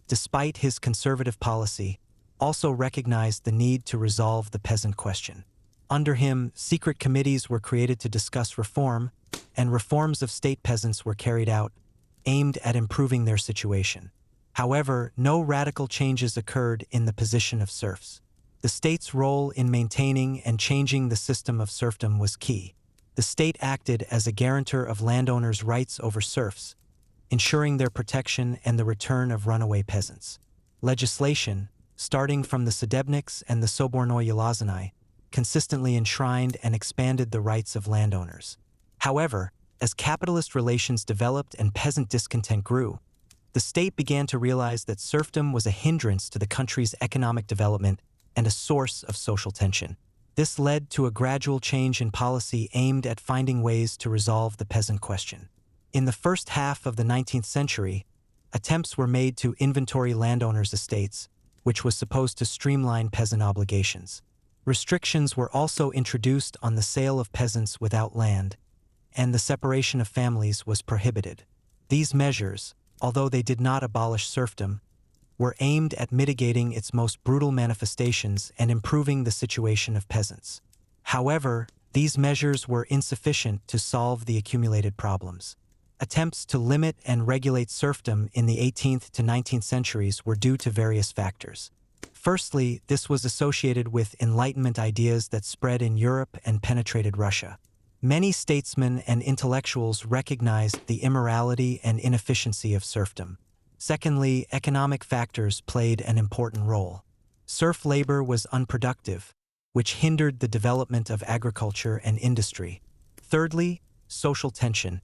S1: despite his conservative policy, also recognized the need to resolve the peasant question. Under him, secret committees were created to discuss reform, and reforms of state peasants were carried out, aimed at improving their situation. However, no radical changes occurred in the position of serfs. The state's role in maintaining and changing the system of serfdom was key. The state acted as a guarantor of landowners' rights over serfs, ensuring their protection and the return of runaway peasants. Legislation, starting from the Sudebniks and the Sobornoi Yelazanai, consistently enshrined and expanded the rights of landowners. However, as capitalist relations developed and peasant discontent grew, the state began to realize that serfdom was a hindrance to the country's economic development and a source of social tension. This led to a gradual change in policy aimed at finding ways to resolve the peasant question. In the first half of the 19th century, attempts were made to inventory landowners' estates, which was supposed to streamline peasant obligations. Restrictions were also introduced on the sale of peasants without land, and the separation of families was prohibited. These measures, although they did not abolish serfdom, were aimed at mitigating its most brutal manifestations and improving the situation of peasants. However, these measures were insufficient to solve the accumulated problems. Attempts to limit and regulate serfdom in the 18th to 19th centuries were due to various factors. Firstly, this was associated with Enlightenment ideas that spread in Europe and penetrated Russia. Many statesmen and intellectuals recognized the immorality and inefficiency of serfdom. Secondly, economic factors played an important role. Serf labor was unproductive, which hindered the development of agriculture and industry. Thirdly, social tension,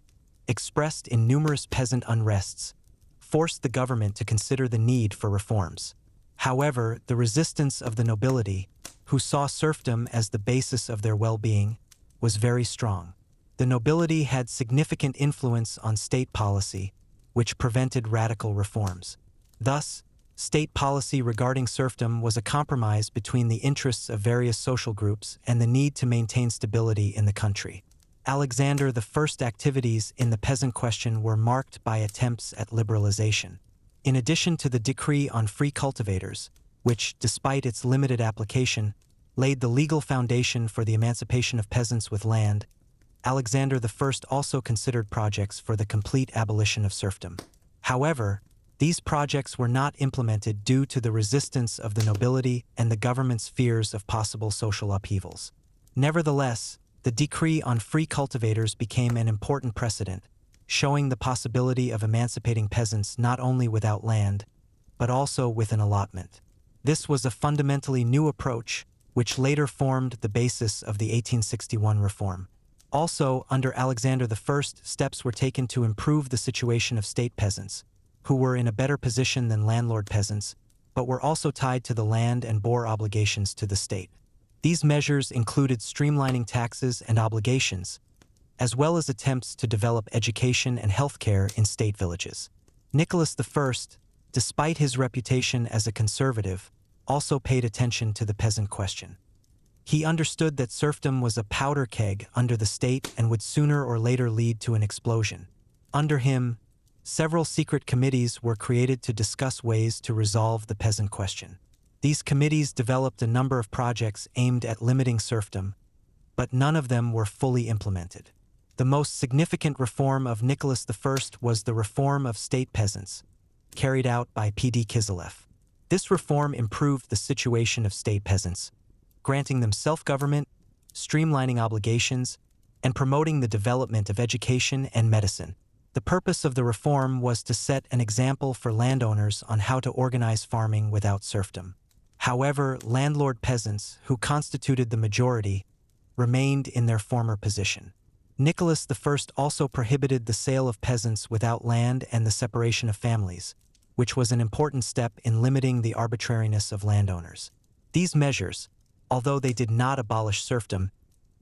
S1: expressed in numerous peasant unrests, forced the government to consider the need for reforms. However, the resistance of the nobility, who saw serfdom as the basis of their well-being, was very strong. The nobility had significant influence on state policy, which prevented radical reforms. Thus, state policy regarding serfdom was a compromise between the interests of various social groups and the need to maintain stability in the country. Alexander I's activities in the peasant question were marked by attempts at liberalization. In addition to the decree on free cultivators, which, despite its limited application, laid the legal foundation for the emancipation of peasants with land, Alexander I also considered projects for the complete abolition of serfdom. However, these projects were not implemented due to the resistance of the nobility and the government's fears of possible social upheavals. Nevertheless, the decree on free cultivators became an important precedent, showing the possibility of emancipating peasants not only without land, but also with an allotment. This was a fundamentally new approach, which later formed the basis of the 1861 reform. Also, under Alexander I, steps were taken to improve the situation of state peasants, who were in a better position than landlord peasants, but were also tied to the land and bore obligations to the state. These measures included streamlining taxes and obligations, as well as attempts to develop education and healthcare in state villages. Nicholas I, despite his reputation as a conservative, also paid attention to the peasant question. He understood that serfdom was a powder keg under the state and would sooner or later lead to an explosion. Under him, several secret committees were created to discuss ways to resolve the peasant question. These committees developed a number of projects aimed at limiting serfdom, but none of them were fully implemented. The most significant reform of Nicholas I was the reform of state peasants, carried out by P.D. Kiselev. This reform improved the situation of state peasants, granting them self-government, streamlining obligations, and promoting the development of education and medicine. The purpose of the reform was to set an example for landowners on how to organize farming without serfdom. However, landlord peasants, who constituted the majority, remained in their former position. Nicholas I also prohibited the sale of peasants without land and the separation of families, which was an important step in limiting the arbitrariness of landowners. These measures, although they did not abolish serfdom,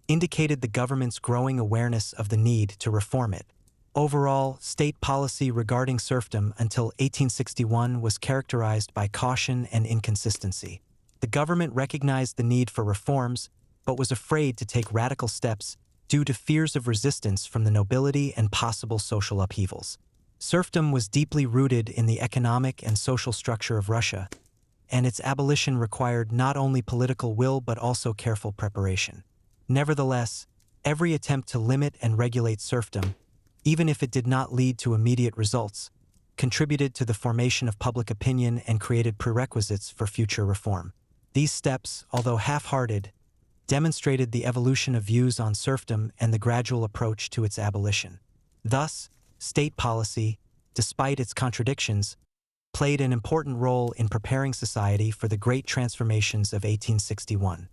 S1: indicated the government's growing awareness of the need to reform it. Overall, state policy regarding serfdom until 1861 was characterized by caution and inconsistency. The government recognized the need for reforms, but was afraid to take radical steps due to fears of resistance from the nobility and possible social upheavals. Serfdom was deeply rooted in the economic and social structure of Russia, and its abolition required not only political will but also careful preparation. Nevertheless, every attempt to limit and regulate serfdom, even if it did not lead to immediate results, contributed to the formation of public opinion and created prerequisites for future reform. These steps, although half-hearted, demonstrated the evolution of views on serfdom and the gradual approach to its abolition. Thus, state policy, despite its contradictions, played an important role in preparing society for the great transformations of 1861.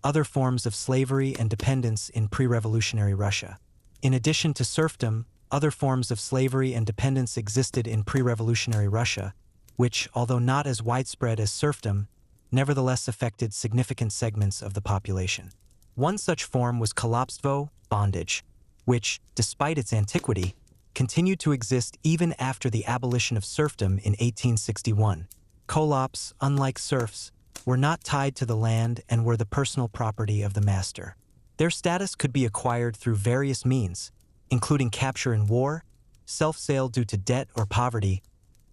S1: Other forms of slavery and dependence in pre-revolutionary Russia. In addition to serfdom, other forms of slavery and dependence existed in pre-revolutionary Russia, which, although not as widespread as serfdom, nevertheless affected significant segments of the population. One such form was kolobstvo, bondage, which, despite its antiquity, continued to exist even after the abolition of serfdom in 1861. Kolobs, unlike serfs, were not tied to the land and were the personal property of the master. Their status could be acquired through various means, including capture in war, self-sale due to debt or poverty,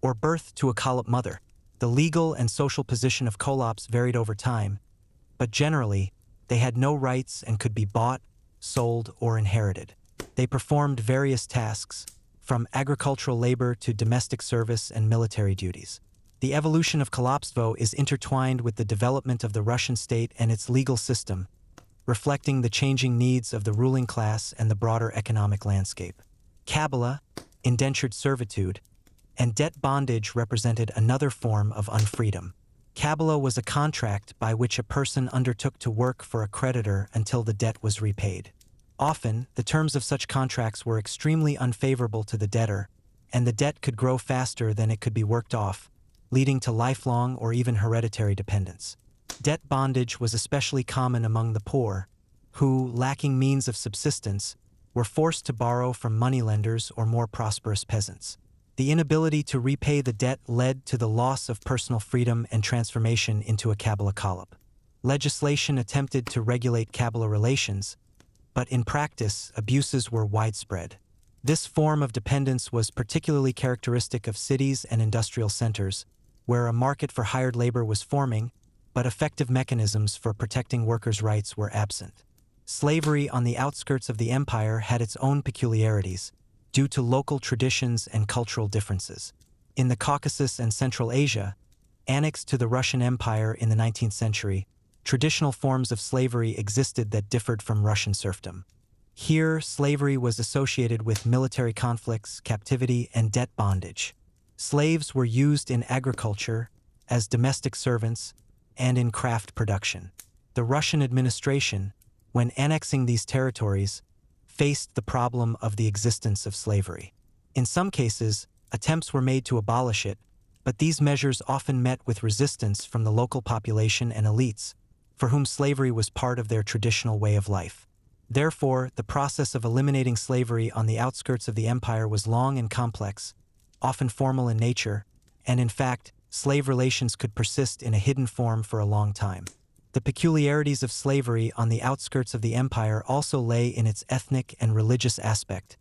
S1: or birth to a kolob mother. The legal and social position of kolobs varied over time, but generally, they had no rights and could be bought, sold, or inherited. They performed various tasks, from agricultural labor to domestic service and military duties. The evolution of kolobstvo is intertwined with the development of the Russian state and its legal system, reflecting the changing needs of the ruling class and the broader economic landscape. Kabala, indentured servitude, and debt bondage represented another form of unfreedom. Kabala was a contract by which a person undertook to work for a creditor until the debt was repaid. Often, the terms of such contracts were extremely unfavorable to the debtor, and the debt could grow faster than it could be worked off, leading to lifelong or even hereditary dependence. Debt bondage was especially common among the poor, who, lacking means of subsistence, were forced to borrow from moneylenders or more prosperous peasants. The inability to repay the debt led to the loss of personal freedom and transformation into a Kabala kolob. Legislation attempted to regulate Kabala relations, but in practice, abuses were widespread. This form of dependence was particularly characteristic of cities and industrial centers, where a market for hired labor was forming, but effective mechanisms for protecting workers' rights were absent. Slavery on the outskirts of the empire had its own peculiarities, due to local traditions and cultural differences. In the Caucasus and Central Asia, annexed to the Russian Empire in the 19th century, traditional forms of slavery existed that differed from Russian serfdom. Here, slavery was associated with military conflicts, captivity, and debt bondage. Slaves were used in agriculture, as domestic servants, and in craft production. The Russian administration, when annexing these territories, faced the problem of the existence of slavery. In some cases, attempts were made to abolish it, but these measures often met with resistance from the local population and elites, for whom slavery was part of their traditional way of life. Therefore, the process of eliminating slavery on the outskirts of the empire was long and complex, often formal in nature, and in fact, slave relations could persist in a hidden form for a long time. The peculiarities of slavery on the outskirts of the empire also lay in its ethnic and religious aspect,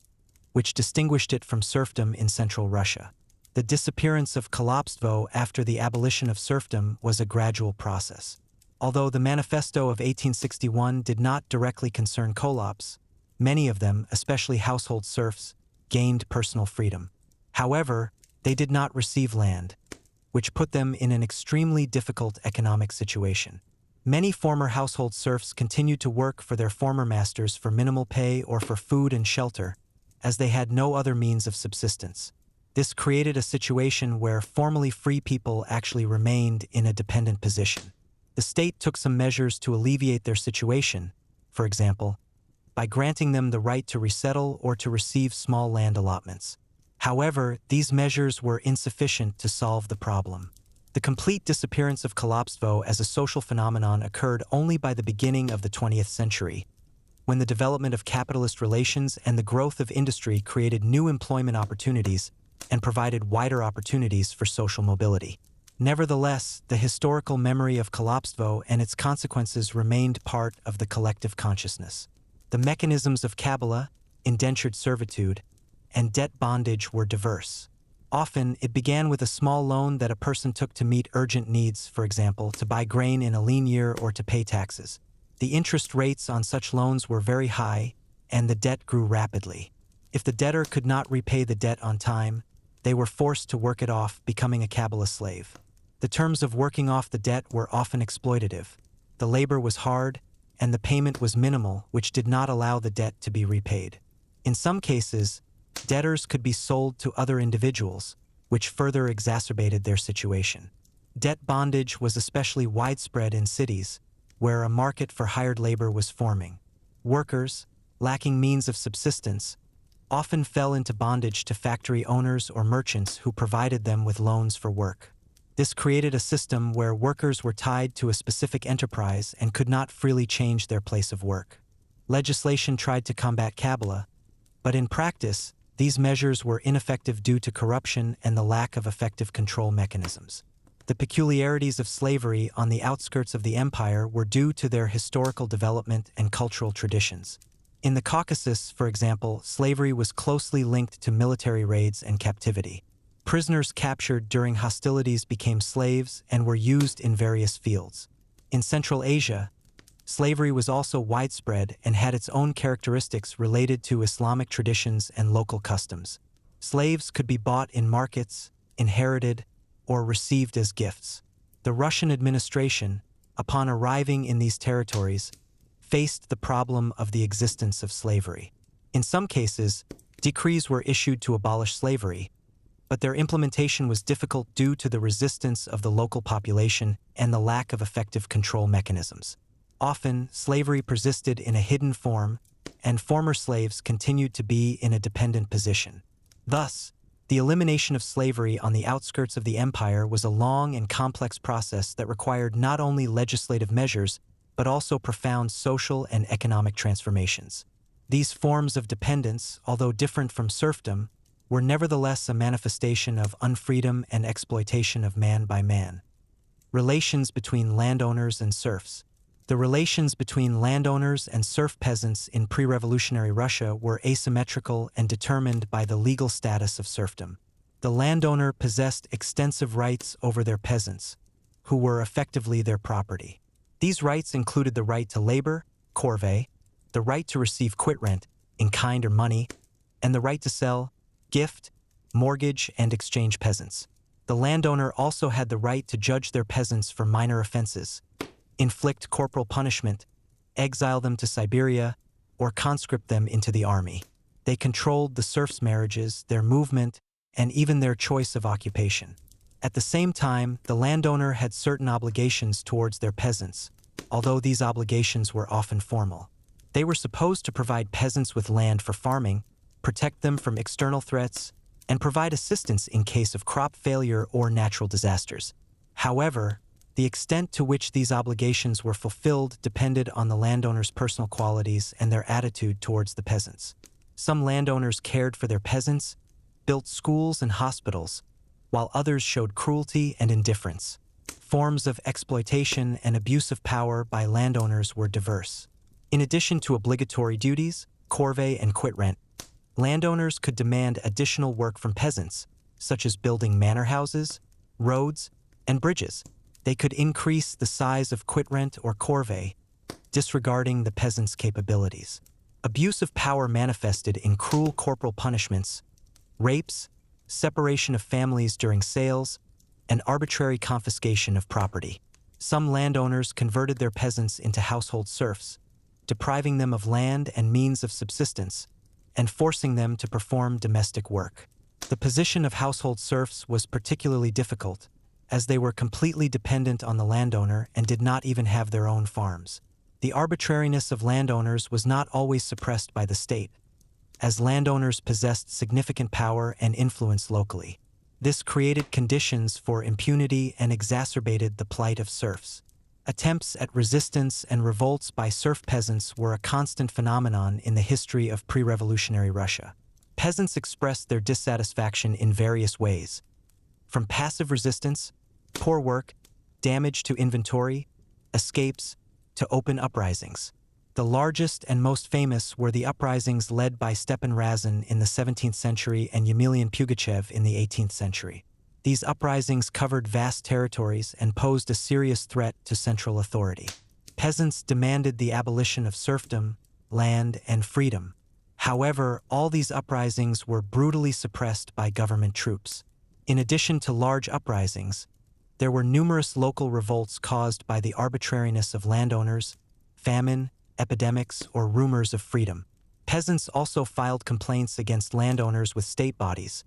S1: which distinguished it from serfdom in central Russia. The disappearance of kolobstvo after the abolition of serfdom was a gradual process. Although the Manifesto of 1861 did not directly concern kolobs, many of them, especially household serfs, gained personal freedom. However, they did not receive land, which put them in an extremely difficult economic situation. Many former household serfs continued to work for their former masters for minimal pay or for food and shelter, as they had no other means of subsistence. This created a situation where formerly free people actually remained in a dependent position. The state took some measures to alleviate their situation, for example, by granting them the right to resettle or to receive small land allotments. However, these measures were insufficient to solve the problem. The complete disappearance of kolobstvo as a social phenomenon occurred only by the beginning of the 20th century, when the development of capitalist relations and the growth of industry created new employment opportunities and provided wider opportunities for social mobility. Nevertheless, the historical memory of kolobstvo and its consequences remained part of the collective consciousness. The mechanisms of Kabala, indentured servitude, and debt bondage were diverse. Often, it began with a small loan that a person took to meet urgent needs, for example, to buy grain in a lean year or to pay taxes. The interest rates on such loans were very high, and the debt grew rapidly. If the debtor could not repay the debt on time, they were forced to work it off, becoming a Kabala slave. The terms of working off the debt were often exploitative. The labor was hard, and the payment was minimal, which did not allow the debt to be repaid. In some cases, Debtors could be sold to other individuals, which further exacerbated their situation. Debt bondage was especially widespread in cities, where a market for hired labor was forming. Workers, lacking means of subsistence, often fell into bondage to factory owners or merchants who provided them with loans for work. This created a system where workers were tied to a specific enterprise and could not freely change their place of work. Legislation tried to combat Kabbalah, but in practice, these measures were ineffective due to corruption and the lack of effective control mechanisms. The peculiarities of slavery on the outskirts of the empire were due to their historical development and cultural traditions. In the Caucasus, for example, slavery was closely linked to military raids and captivity. Prisoners captured during hostilities became slaves and were used in various fields. In Central Asia, slavery was also widespread and had its own characteristics related to Islamic traditions and local customs. Slaves could be bought in markets, inherited, or received as gifts. The Russian administration, upon arriving in these territories, faced the problem of the existence of slavery. In some cases, decrees were issued to abolish slavery, but their implementation was difficult due to the resistance of the local population and the lack of effective control mechanisms. Often, slavery persisted in a hidden form, and former slaves continued to be in a dependent position. Thus, the elimination of slavery on the outskirts of the empire was a long and complex process that required not only legislative measures, but also profound social and economic transformations. These forms of dependence, although different from serfdom, were nevertheless a manifestation of unfreedom and exploitation of man by man. Relations between landowners and serfs. The relations between landowners and serf peasants in pre-revolutionary Russia were asymmetrical and determined by the legal status of serfdom. The landowner possessed extensive rights over their peasants, who were effectively their property. These rights included the right to labor, corvée, the right to receive quit rent, in kind or money, and the right to sell, gift, mortgage, and exchange peasants. The landowner also had the right to judge their peasants for minor offenses, inflict corporal punishment, exile them to Siberia, or conscript them into the army. They controlled the serfs' marriages, their movement, and even their choice of occupation. At the same time, the landowner had certain obligations towards their peasants, although these obligations were often formal. They were supposed to provide peasants with land for farming, protect them from external threats, and provide assistance in case of crop failure or natural disasters. However, the extent to which these obligations were fulfilled depended on the landowner's personal qualities and their attitude towards the peasants. Some landowners cared for their peasants, built schools and hospitals, while others showed cruelty and indifference. Forms of exploitation and abuse of power by landowners were diverse. In addition to obligatory duties, corvée and quit rent, landowners could demand additional work from peasants, such as building manor houses, roads, and bridges. They could increase the size of quit rent or corvée, disregarding the peasants' capabilities. Abuse of power manifested in cruel corporal punishments, rapes, separation of families during sales, and arbitrary confiscation of property. Some landowners converted their peasants into household serfs, depriving them of land and means of subsistence, and forcing them to perform domestic work. The position of household serfs was particularly difficult, as they were completely dependent on the landowner and did not even have their own farms. The arbitrariness of landowners was not always suppressed by the state, as landowners possessed significant power and influence locally. This created conditions for impunity and exacerbated the plight of serfs. Attempts at resistance and revolts by serf peasants were a constant phenomenon in the history of pre-revolutionary Russia. Peasants expressed their dissatisfaction in various ways, from passive resistance, poor work, damage to inventory, escapes, to open uprisings. The largest and most famous were the uprisings led by Stepan Razin in the 17th century and Yemelian Pugachev in the 18th century. These uprisings covered vast territories and posed a serious threat to central authority. Peasants demanded the abolition of serfdom, land, and freedom. However, all these uprisings were brutally suppressed by government troops. In addition to large uprisings, there were numerous local revolts caused by the arbitrariness of landowners, famine, epidemics, or rumors of freedom. Peasants also filed complaints against landowners with state bodies,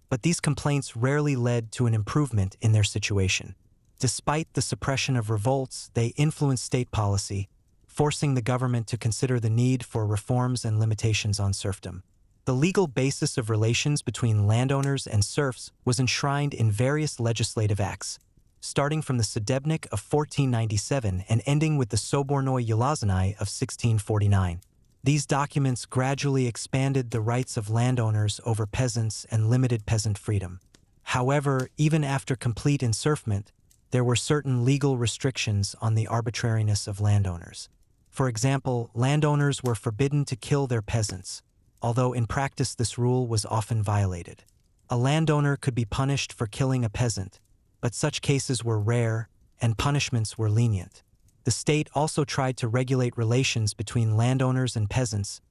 S1: but these complaints rarely led to an improvement in their situation. Despite the suppression of revolts, they influenced state policy, forcing the government to consider the need for reforms and limitations on serfdom. The legal basis of relations between landowners and serfs was enshrined in various legislative acts, starting from the Sudebnik of 1497 and ending with the Sobornoi Ulazanai of 1649. These documents gradually expanded the rights of landowners over peasants and limited peasant freedom. However, even after complete enserfment, there were certain legal restrictions on the arbitrariness of landowners. For example, landowners were forbidden to kill their peasants, although in practice this rule was often violated. A landowner could be punished for killing a peasant, but such cases were rare and punishments were lenient. The state also tried to regulate relations between landowners and peasants,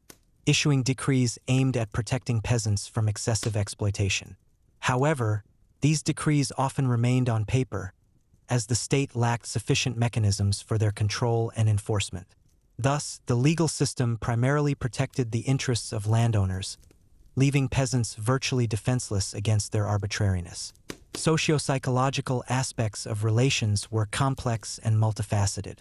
S1: issuing decrees aimed at protecting peasants from excessive exploitation. However, these decrees often remained on paper, as the state lacked sufficient mechanisms for their control and enforcement. Thus, the legal system primarily protected the interests of landowners, leaving peasants virtually defenseless against their arbitrariness. Socio-psychological aspects of relations were complex and multifaceted.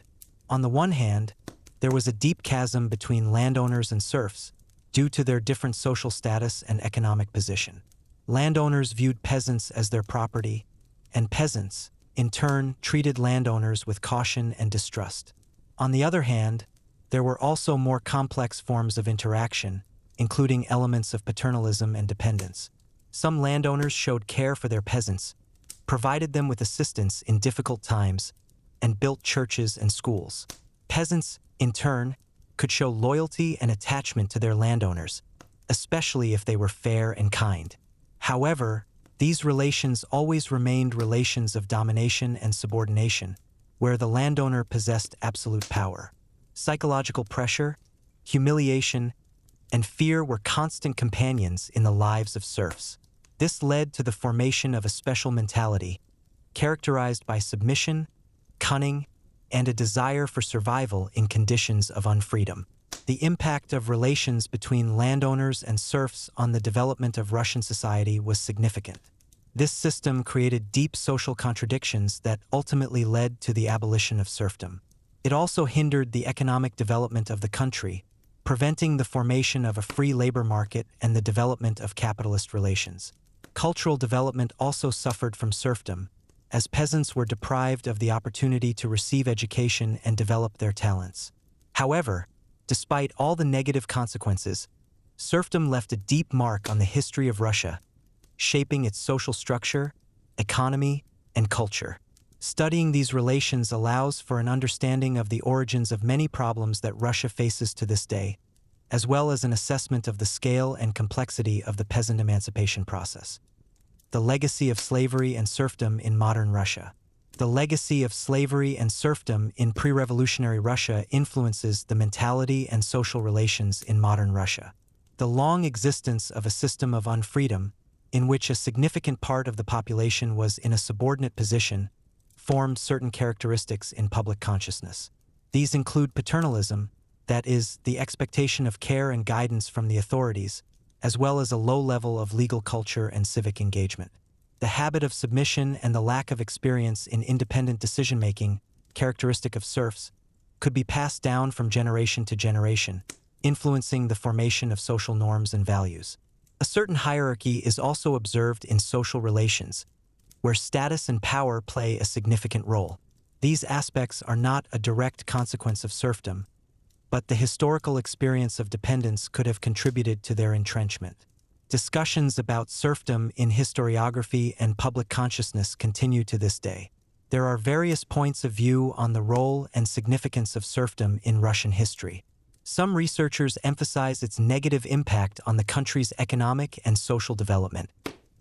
S1: On the one hand, there was a deep chasm between landowners and serfs due to their different social status and economic position. Landowners viewed peasants as their property, and peasants, in turn, treated landowners with caution and distrust. On the other hand, there were also more complex forms of interaction, including elements of paternalism and dependence. Some landowners showed care for their peasants, provided them with assistance in difficult times, and built churches and schools. Peasants, in turn, could show loyalty and attachment to their landowners, especially if they were fair and kind. However, these relations always remained relations of domination and subordination, where the landowner possessed absolute power. Psychological pressure, humiliation, and fear were constant companions in the lives of serfs. This led to the formation of a special mentality, characterized by submission, cunning, and a desire for survival in conditions of unfreedom. The impact of relations between landowners and serfs on the development of Russian society was significant. This system created deep social contradictions that ultimately led to the abolition of serfdom. It also hindered the economic development of the country, preventing the formation of a free labor market and the development of capitalist relations. Cultural development also suffered from serfdom, as peasants were deprived of the opportunity to receive education and develop their talents. However, despite all the negative consequences, serfdom left a deep mark on the history of Russia, shaping its social structure, economy, and culture. Studying these relations allows for an understanding of the origins of many problems that Russia faces to this day, as well as an assessment of the scale and complexity of the peasant emancipation process. The legacy of slavery and serfdom in modern Russia. The legacy of slavery and serfdom in pre-revolutionary Russia influences the mentality and social relations in modern Russia. The long existence of a system of unfreedom, in which a significant part of the population was in a subordinate position, formed certain characteristics in public consciousness. These include paternalism, that is, the expectation of care and guidance from the authorities, as well as a low level of legal culture and civic engagement. The habit of submission and the lack of experience in independent decision-making, characteristic of serfs, could be passed down from generation to generation, influencing the formation of social norms and values. A certain hierarchy is also observed in social relations, where status and power play a significant role. These aspects are not a direct consequence of serfdom, but the historical experience of dependence could have contributed to their entrenchment. Discussions about serfdom in historiography and public consciousness continue to this day. There are various points of view on the role and significance of serfdom in Russian history. Some researchers emphasize its negative impact on the country's economic and social development,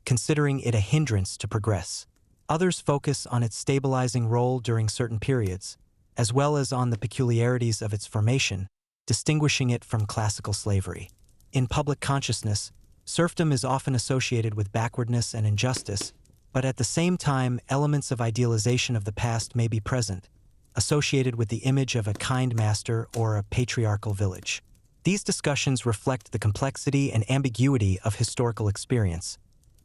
S1: considering it a hindrance to progress. Others focus on its stabilizing role during certain periods, as well as on the peculiarities of its formation, distinguishing it from classical slavery. In public consciousness, serfdom is often associated with backwardness and injustice, but at the same time, elements of idealization of the past may be present, associated with the image of a kind master or a patriarchal village. These discussions reflect the complexity and ambiguity of historical experience,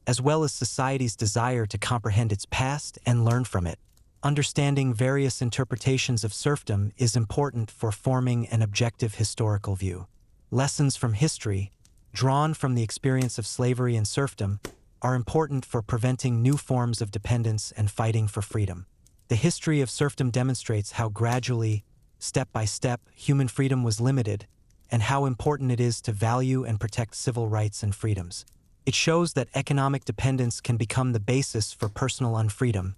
S1: as well as society's desire to comprehend its past and learn from it. Understanding various interpretations of serfdom is important for forming an objective historical view. Lessons from history, drawn from the experience of slavery and serfdom, are important for preventing new forms of dependence and fighting for freedom. The history of serfdom demonstrates how gradually, step by step, human freedom was limited, and how important it is to value and protect civil rights and freedoms. It shows that economic dependence can become the basis for personal unfreedom,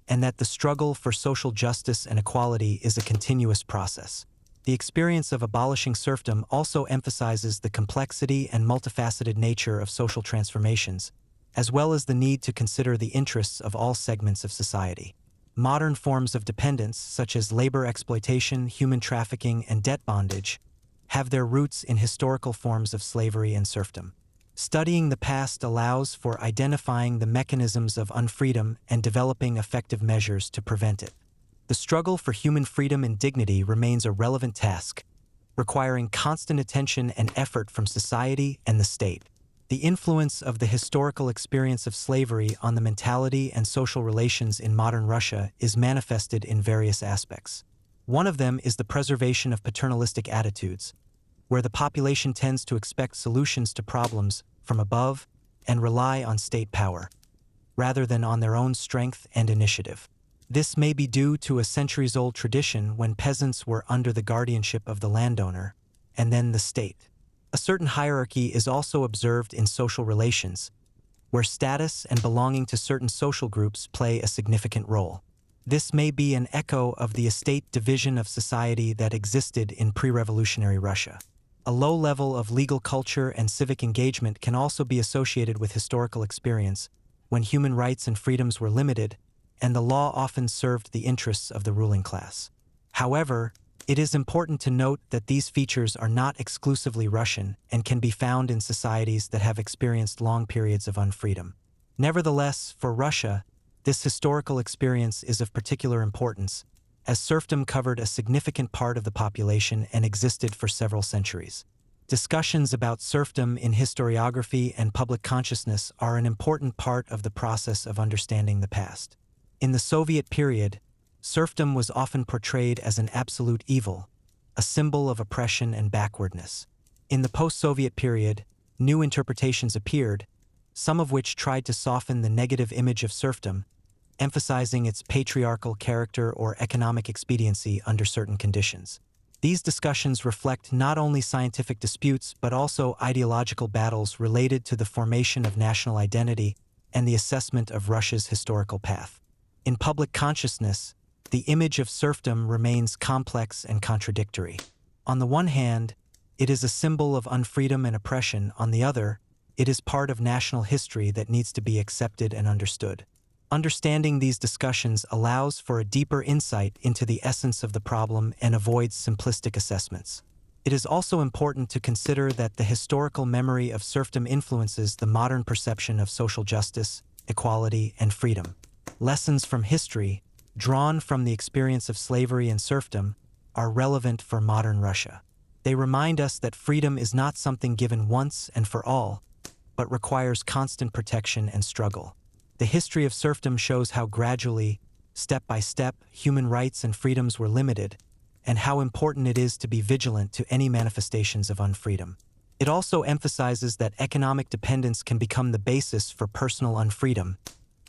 S1: and that the struggle for social justice and equality is a continuous process. The experience of abolishing serfdom also emphasizes the complexity and multifaceted nature of social transformations, as well as the need to consider the interests of all segments of society. Modern forms of dependence, such as labor exploitation, human trafficking, and debt bondage, have their roots in historical forms of slavery and serfdom. Studying the past allows for identifying the mechanisms of unfreedom and developing effective measures to prevent it. The struggle for human freedom and dignity remains a relevant task, requiring constant attention and effort from society and the state. The influence of the historical experience of slavery on the mentality and social relations in modern Russia is manifested in various aspects. One of them is the preservation of paternalistic attitudes, where the population tends to expect solutions to problems from above and rely on state power, rather than on their own strength and initiative. This may be due to a centuries-old tradition when peasants were under the guardianship of the landowner, and then the state. A certain hierarchy is also observed in social relations, where status and belonging to certain social groups play a significant role. This may be an echo of the estate division of society that existed in pre-revolutionary Russia. A low level of legal culture and civic engagement can also be associated with historical experience, when human rights and freedoms were limited, and the law often served the interests of the ruling class. However, it is important to note that these features are not exclusively Russian and can be found in societies that have experienced long periods of unfreedom. Nevertheless, for Russia, this historical experience is of particular importance, as serfdom covered a significant part of the population and existed for several centuries. Discussions about serfdom in historiography and public consciousness are an important part of the process of understanding the past. In the Soviet period, serfdom was often portrayed as an absolute evil, a symbol of oppression and backwardness. In the post-Soviet period, new interpretations appeared, some of which tried to soften the negative image of serfdom, emphasizing its patriarchal character or economic expediency under certain conditions. These discussions reflect not only scientific disputes but also ideological battles related to the formation of national identity and the assessment of Russia's historical path. In public consciousness, the image of serfdom remains complex and contradictory. On the one hand, it is a symbol of unfreedom and oppression. On the other, it is part of national history that needs to be accepted and understood. Understanding these discussions allows for a deeper insight into the essence of the problem and avoids simplistic assessments. It is also important to consider that the historical memory of serfdom influences the modern perception of social justice, equality, and freedom. Lessons from history, drawn from the experience of slavery and serfdom, are relevant for modern Russia. They remind us that freedom is not something given once and for all, but requires constant protection and struggle. The history of serfdom shows how gradually, step by step, human rights and freedoms were limited, and how important it is to be vigilant to any manifestations of unfreedom. It also emphasizes that economic dependence can become the basis for personal unfreedom,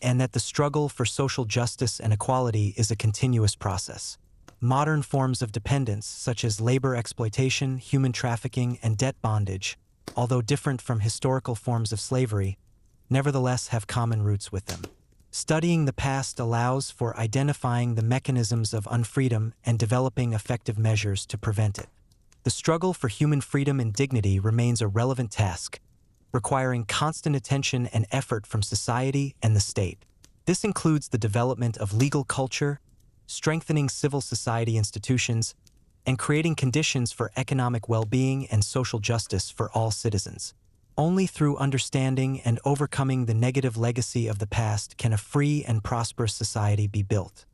S1: and that the struggle for social justice and equality is a continuous process. Modern forms of dependence, such as labor exploitation, human trafficking, and debt bondage, although different from historical forms of slavery, nevertheless have common roots with them. Studying the past allows for identifying the mechanisms of unfreedom and developing effective measures to prevent it. The struggle for human freedom and dignity remains a relevant task, requiring constant attention and effort from society and the state. This includes the development of legal culture, strengthening civil society institutions, and creating conditions for economic well-being and social justice for all citizens. Only through understanding and overcoming the negative legacy of the past can a free and prosperous society be built.